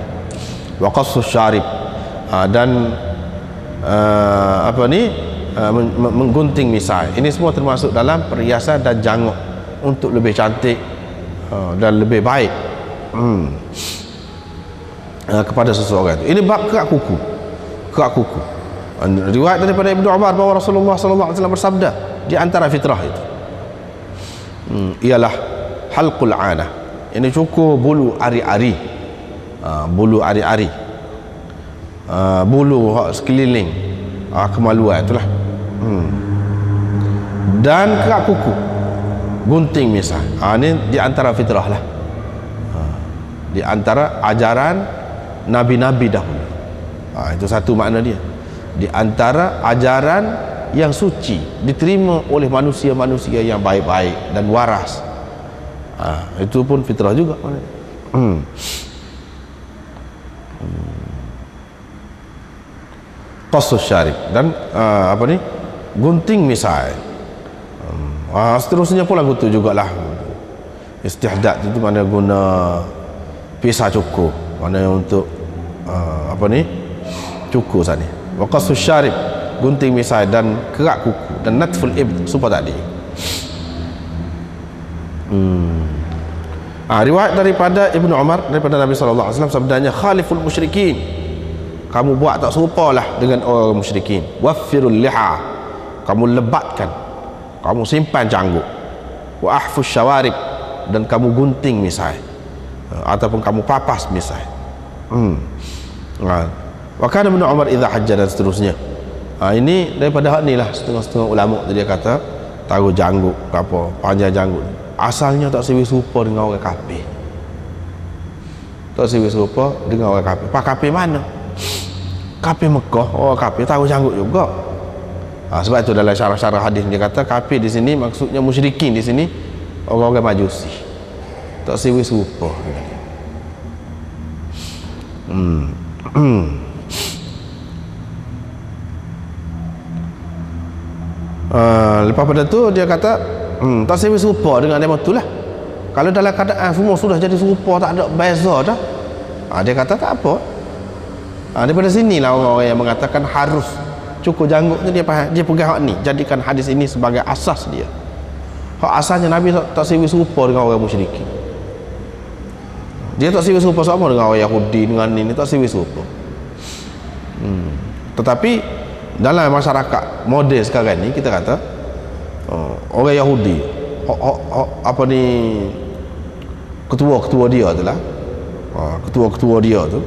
Speaker 1: wa qassus syarib, dan menggunting misai. Ini semua termasuk dalam perhiasan dan janguk untuk lebih cantik dan lebih baik kepada seseorang itu. Ini bab kerak kuku. Riwayat daripada Ibnu Umar bahawa Rasulullah SAW bersabda, di antara fitrah itu ialah halqul anah. Ini cukur bulu ari-ari, bulu ari-ari, bulu sekeliling kemaluan itulah. Dan kerak kuku, gunting misal. Ini di antara fitrah lah, di antara ajaran nabi-nabi dahulu. Itu satu makna dia. Di antara ajaran yang suci, diterima oleh manusia-manusia yang baik-baik dan waras. Itu pun fitrah juga. Qassus syarib, dan apa ni, gunting misai. Seterusnya pula gitu jugalah. Istihdad itu mana guna pisah cukur, mana untuk apa ni, cukur sana. Wa qassus syarib, gunting misai, dan kerak kuku, dan natful ibd, supaya tadi. Riwayat daripada Ibnu Umar daripada Nabi SAW, sabdanya, khaliful musyrikin, kamu buat tak serupa lah dengan orang musyrikin. Waffirul liha, kamu lebatkan, kamu simpan canggut. Wa ahfus syawarib, dan kamu gunting misai, ataupun kamu papas misai. Wa kana Ibnu Umar idza hajja, dan seterusnya. Ini daripada hak ni lah setengah-setengah ulama dia kata taruh janggut apa, panjang janggut asalnya tak sewi serupa dengan orang kafir. Tak sewi serupa dengan orang kafir. Pak kafir mana? Kafir Mekah, orang kafir taruh janggut juga. Sebab itu dalam syarah-syarah hadis dia kata kafir di sini maksudnya musyrikin di sini orang-orang Majusi. Tak sewi serupa. Lepas pada tu dia kata tak sewi serupa dengan demo tu lah. Kalau dalam keadaan semua sudah jadi serupa, tak ada beza dah, dia kata tak apa. Daripada sinilah orang-orang yang mengatakan harus cukur janggut ni, dia pegang hak ni, jadikan hadis ini sebagai asas dia. Hak asalnya Nabi tak sewi serupa dengan orang musyrikin. Dia tak sewi serupa sama dengan orang Yahudi, dengan ini tak sewi serupa. Tetapi dalam masyarakat moden sekarang ni kita kata orang Yahudi, apa ni, ketua-ketua dia tu lah, ketua-ketua dia tu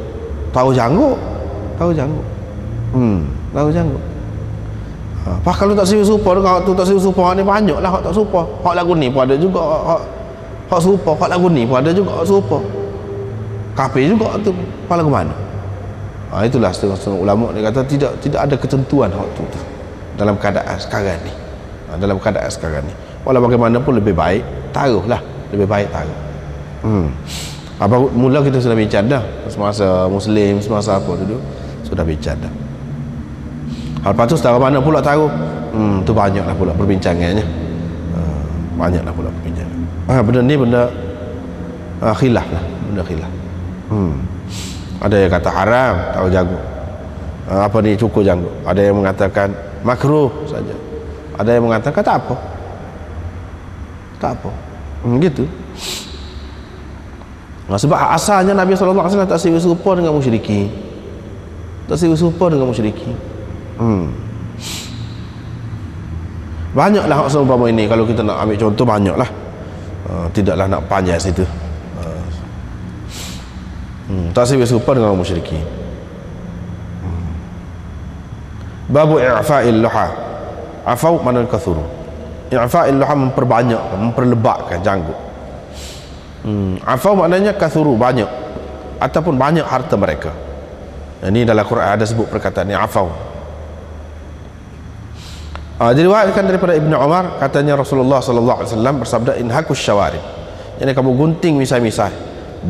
Speaker 1: tahu janggut. Tahu janggut. Pak kalau tak sewi serupa dengan tu, tak sewi serupa ni banyak lah hak tak serupa. Hak lagu ni pun ada juga hak serupa, hak lagu ni pun ada juga hak serupa. Kafir juga tu, hak lagu mana? Itulah setengah-setengah ulama dia kata tidak ada ketentuan hak tu dalam keadaan sekarang ni. Dalam keadaan sekarang ni, walau bagaimanapun lebih baik taruhlah, lebih baik taruh. Mula kita sudah bincang dah semasa Muslim, semasa apa dulu sudah bincang dah. Lepas tu setara mana pula taruh, tu banyaklah pula perbincangannya. Banyaklah pula perbincangan. Benda ni benda khilaf lah, benda khilaf. Ada yang kata haram taruh janggut, apa ni, cukur janggut. Ada yang mengatakan makruh saja. Ada yang mengatakan tak apa, tak apa, gitu. Sebab asalnya Nabi SAW tak sewi serupa dengan musyrikin, tak sewi serupa dengan musyrikin. Banyaklah hak seumpama ini, kalau kita nak ambil contoh banyaklah. Tidaklah nak panjang situ. Tak sewi serupa dengan musyrikin. Babu i'fa'il luha. Afau mana kathuru. I'fa'il luha, memperbanyak, memperlebatkan janggut. Afau maknanya kathuru, banyak, ataupun banyak harta mereka. Ini dalam Quran ada sebut perkataan ni, afau. Diriwayatkan daripada Ibnu Umar, katanya Rasulullah SAW bersabda, inhakus syawarib, jadi kamu gunting misai-misai,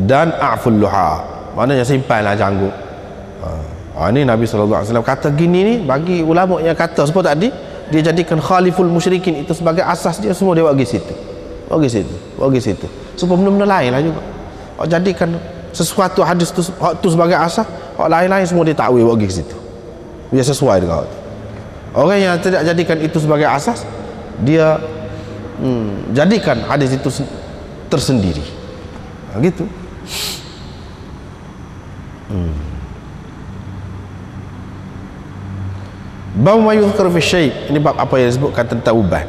Speaker 1: dan a'ful luha, maknanya simpanlah janggut. Ini Nabi SAW kata gini ni, bagi ulama yang kata seperti tadi, dia jadikan khaliful musyrikin itu sebagai asas dia, semua dia bagi situ, bagi situ. Supaya benda-benda lain lah juga. Jadikan sesuatu hadis tu, tu sebagai asas, lain-lain semua dia takwil bagi situ, biar sesuai dengan itu. Orang yang tidak jadikan itu sebagai asas, dia jadikan hadis itu tersendiri, gitu. Bab ma yuzkar fi syai', ini bab apa yang disebutkan tentang uban.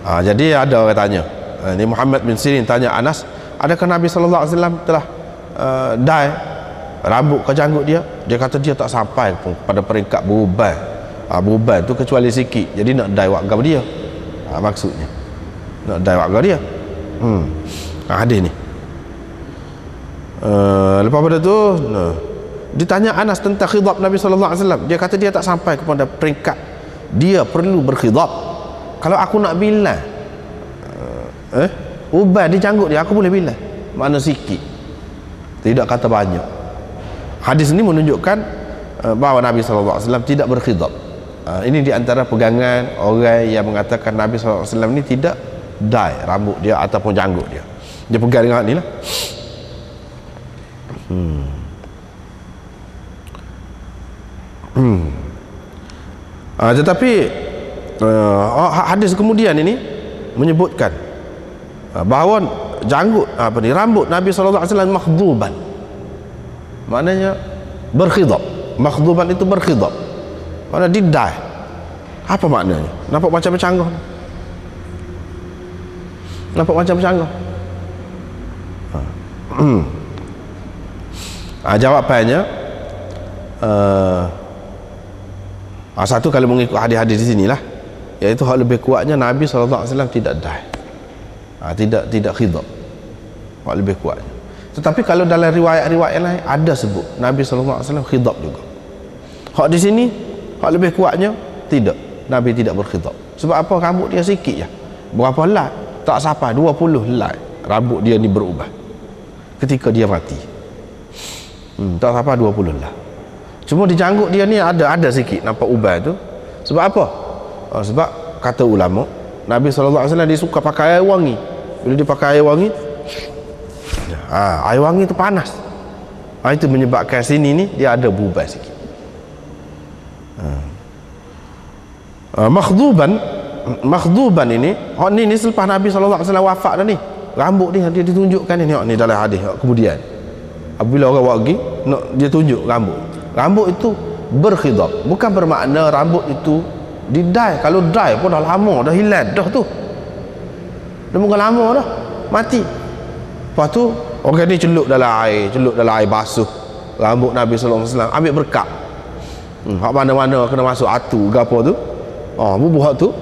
Speaker 1: Jadi ada orang tanya, ini Muhammad bin Sirin tanya Anas, adakah Nabi SAW telah dye rambut ke janggut dia? Dia kata dia tak sampai pada peringkat beruban. Beruban tu kecuali sikit, jadi nak dye wakgam dia. Maksudnya nak dye wakgam dia. Hadis ni. Lepas pada tu ditanya Anas tentang khidab Nabi SAW, dia kata dia tak sampai kepada peringkat dia perlu berkhidab. Kalau aku nak bilang uban di janggut dia, aku boleh bilang mana sikit, tidak kata banyak. Hadis ini menunjukkan bahawa Nabi SAW tidak berkhidab. Ini di antara pegangan orang yang mengatakan Nabi SAW ini tidak dye rambut dia ataupun janggut dia. Dia pegang dengan ni lah. Tetapi hadis kemudian ini menyebutkan bahawa janggut rambut Nabi SAW makhduban, maknanya berkhidab. Makhduban itu berkhidab, maknanya didai. Apa maknanya? Nampak macam bercanggah, nampak macam bercanggah. Jawapannya satu, kalau mengikut hadis-hadis di sinilah, iaitu hal lebih kuatnya Nabi SAW tidak dai, tidak khidab, hal lebih kuatnya. Tetapi kalau dalam riwayat-riwayat lain ada sebut Nabi SAW khidab juga. Hak di sini hak lebih kuatnya tidak, Nabi tidak berkhidab. Sebab apa? Rambut dia sikit je, berapa helai? Tak sampai 20 helai rambut dia ni berubah ketika dia mati. Tak sampai 20 helai. Cuma di janggut dia ni ada sikit nampak ubah tu. Sebab apa? Sebab kata ulama, Nabi SAW dia suka pakai air wangi. Bila dia pakai air wangi, air wangi tu panas. Itu menyebabkan sini ni dia ada berubah sikit. Makhduban ini selepas Nabi SAW wafat dah ni, rambut dia ditunjukkan ni dalam hadis kemudian. Apabila orang pergi nak dia tunjuk rambut itu berkhidab, bukan bermakna rambut itu didai. Kalau dai pun dah lama, dah hilang dah tu, dah bukan lama dah, mati. Lepas tu orang ni celup dalam air basuh rambut Nabi SAW, ambil berkat. Hak mana-mana kena masuk atu ke apa tu, bubuh tu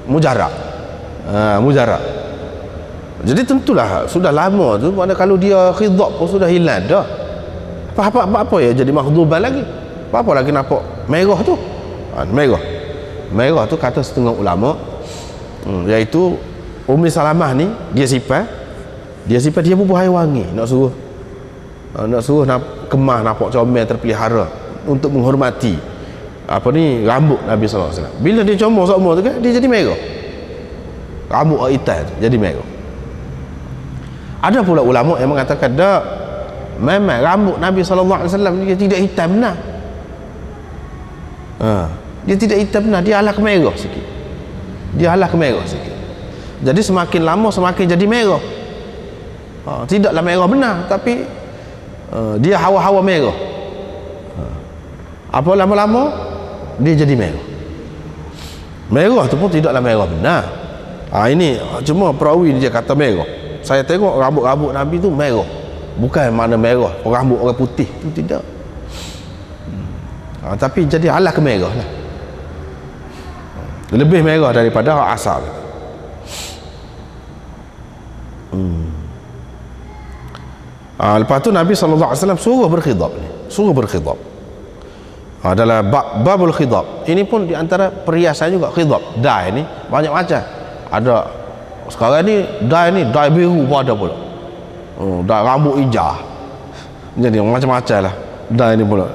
Speaker 1: mujarab. Mujarab. Jadi tentulah sudah lama tu, mana kalau dia khidab pun sudah hilang dah. Apa ya jadi makhduban lagi? Apa lagi nampak merah tu? Merah tu kata setengah ulama, iaitu Ummi Salamah ni dia simpan dia bubuh air wangi, nak suruh nak kemah nampak comel terpelihara untuk menghormati rambut Nabi SAW. Bila dia comel semua tu kan, dia jadi merah, rambut hitam jadi merah. Ada pula ulama yang mengatakan dak, memang rambut Nabi SAW dia tidak hitam benar. Dia tidak hitam benar, dia alah kemerah sikit. Jadi semakin lama semakin jadi merah. Tidaklah merah benar, tapi dia hawa-hawa merah. Apa lama-lama dia jadi merah. Merah tu pun tidaklah merah benar. Ini cuma perawi dia kata merah. Saya tengok rambut-rambut Nabi tu merah, bukan mana merah rambut orang putih tu, tidak. Tapi jadi alah kemerah lah, lebih merah daripada asal. Lepas tu Nabi SAW suruh berkhidab. Dalam babul khidab ini pun di antara perhiasan juga khidab. Dai ni banyak macam. Ada sekarang ni dai biru pun ada pula. Dai rambut hijau. Jadi macam-macam lah dai ni pula.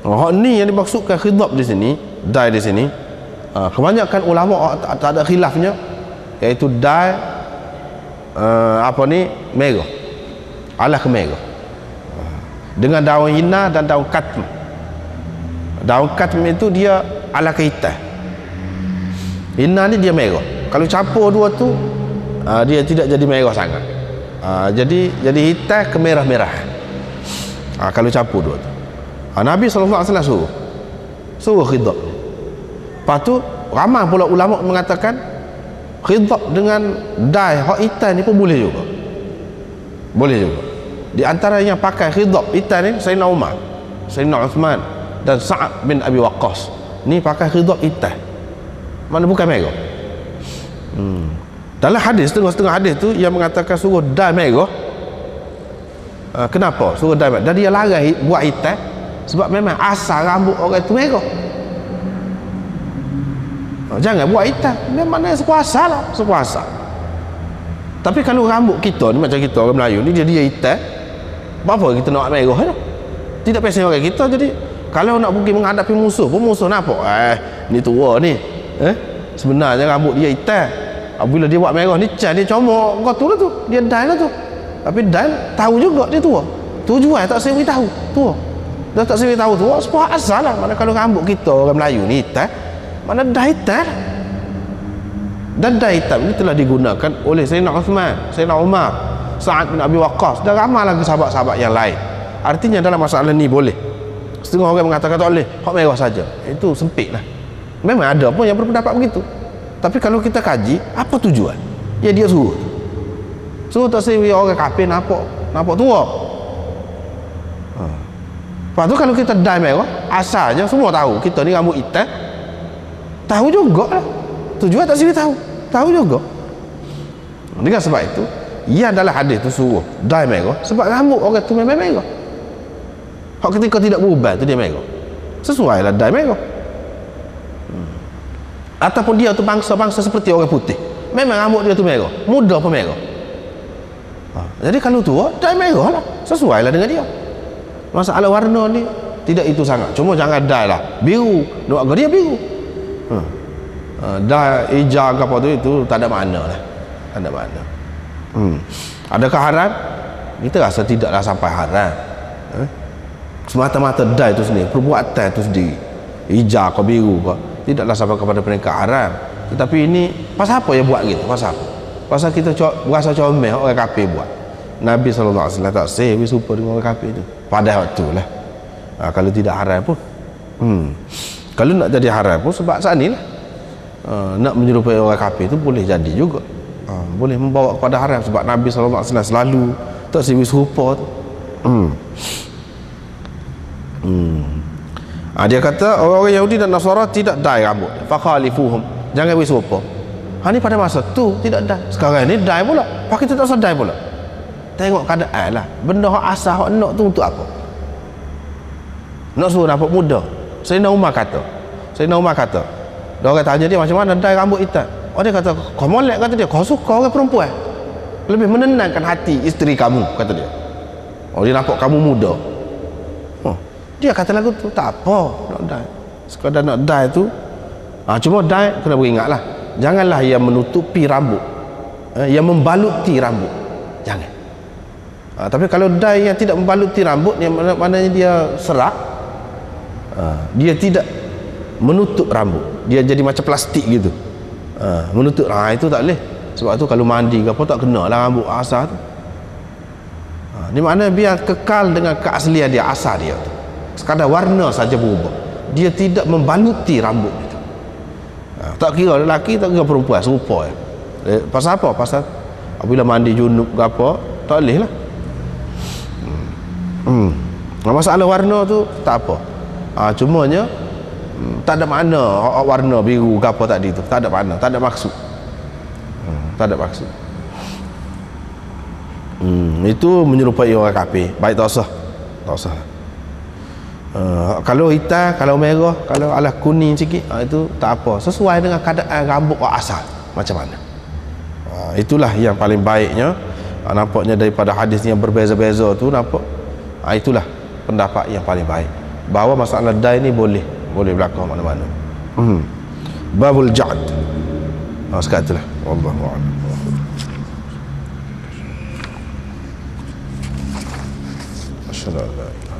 Speaker 1: Hak ni yang dimaksudkan khidab di sini, dai di sini. Kebanyakan ulama tak ada khilafnya, iaitu dai merah, alah kemerah, dengan daun hina dan daun katm. Daun katm itu dia ala kehitam, hina ni dia merah. Kalau campur dua tu dia tidak jadi merah sangat, jadi hitam ke merah-merah. Kalau campur dua tu, Nabi SAW suruh khidab. Lepas tu ramai pula ulama mengatakan khidab dengan dai hak hitam ni pun boleh juga. Di antara yang pakai khidab hitam ni Sayyidina Umar, Sayyidina Uthman dan Sa'ad bin Abi Waqqas. Ni pakai khidab hitam, mana bukan merah. Dalam hadis, setengah-setengah hadis tu yang mengatakan suruh dai merah. Kenapa suruh dai merah? Dan dia larang buat hitam sebab memang asal rambut orang tu merah. Jangan buat hitam, memang sekuasa lah, sekuasa. Tapi kalau rambut kita ni macam kita orang Melayu ni, dia hitam, apa kita nak merah dah? tidak pesen orang kita. Jadi kalau nak pergi menghadapi musuh pun, musuh nampak ni tua ni, sebenarnya rambut dia hitam, bila dia buat merah ni cat dia comok kau tu lah tu, dia dye lah tu. Tapi dye tahu juga dia tua, tujuan tak saya beritahu tua, dah tak saya beritahu tua sebab asal lah. Mana kalau rambut kita orang Melayu ni hitam, mana dye hitam. Dan dye hitam ini telah digunakan oleh Sayyidina Uthman, Sayyidina Umar, Sa'ad bin Abi Waqqas dan ramai lagi sahabat-sahabat yang lain. Artinya dalam masalah ni boleh. Setengah orang mengatakan tak boleh, hak merah saja. Itu sempit lah. Memang ada pun yang berpendapat begitu. Tapi kalau kita kaji, apa tujuan? Ya dia suruh. Suruh tak sewi orang kafir nampak tua. Lepas tu kalau kita dye merah, asalnya semua tahu kita ni rambut hitam. Tahu juga lah. Tujuan tak sewi tahu juga. Dengan sebab itu, ia adalah hadis tu suruh dye merah sebab rambut orang tu memang merah. Hak ketika tidak berubah tu dia merah. Sesuailah dye merah. Ataupun dia tu bangsa-bangsa seperti orang putih, memang rambut dia tu merah, muda pun merah. Jadi kalau tua dye merah lah, sesuailah dengan dia. Masalah warna ni tidak itu sangat, cuma jangan dye lah biru, nak dia biru. Dye hijau ke apa tu, itu tak ada makna lah, tak ada makna. Adakah haram? Kita rasa tidaklah sampai haram. Semata-mata dye itu sendiri, perbuatan itu sendiri, hijau ke biru ke, tidaklah sampai kepada peringkat haram. Tetapi ini pasal apa ya buat gitu? Pasal apa? Pasal kita berasa comel orang kafir buat. Nabi SAW tak sewi serupa dengan orang kafir itu pada waktu lah. Kalau tidak haram pun, kalau nak jadi haram pun sebab saat ni lah, nak menyerupai orang kafir itu boleh jadi juga, boleh membawa kepada haram sebab Nabi SAW selalu tak sewi serupa tu. Dia kata orang-orang Yahudi dan Nasara tidak dye rambut, fakhalifuhum, jangan beri serupa. Ni pada masa tu tidak dye, sekarang ni dye pula, pak kita tak usah dye pula. Tengok keadaan lah, benda hak asal hak nak tu untuk apa? Nak suruh nampak muda. Sayyidina Umar kata, dia orang tanya dia macam mana dye rambut hitam. Dia kata kau molek, kata dia, kau suka orang perempuan, lebih menenangkan hati isteri kamu, kata dia. Dia nampak kamu muda. Dia kata lagu tu tak apa nak dye, sekadar nak dye tu, cuma dye kena beringatlah, janganlah yang menutupi rambut, yang membaluti rambut, jangan. Tapi kalau dye yang tidak membaluti rambut, yang maknanya dia serak, dia tidak menutup rambut, dia jadi macam plastik gitu, menutup, itu tak boleh. Sebab tu kalau mandi ke apa tak kena lah rambut asal tu. Ni maknanya biar kekal dengan keaslian dia, asal dia tu, sekadar warna saja berubah, dia tidak membaluti rambut itu. Tak kira lelaki, tak kira perempuan, serupa ya. Pasal apa? Pasal apabila mandi junub ke apa, tak boleh lah. Masalah warna tu tak apa, cumanya tak ada makna warna biru ke apa tadi tu, tak ada makna, tak ada maksud, tak ada maksud. Itu menyerupai orang kafir, baik tak usah, tak usah. Kalau hitam, kalau merah, kalau alah kuning sikit, itu tak apa, sesuai dengan keadaan rambut asal macam mana. Itulah yang paling baiknya. Nampaknya daripada hadis yang berbeza-beza tu nampak, itulah pendapat yang paling baik, bahawa masalah dye ni boleh berlaku mana-mana. Babul ja'd, sekat itulah. Wallahu a'lam. Asyhadu an la ilaha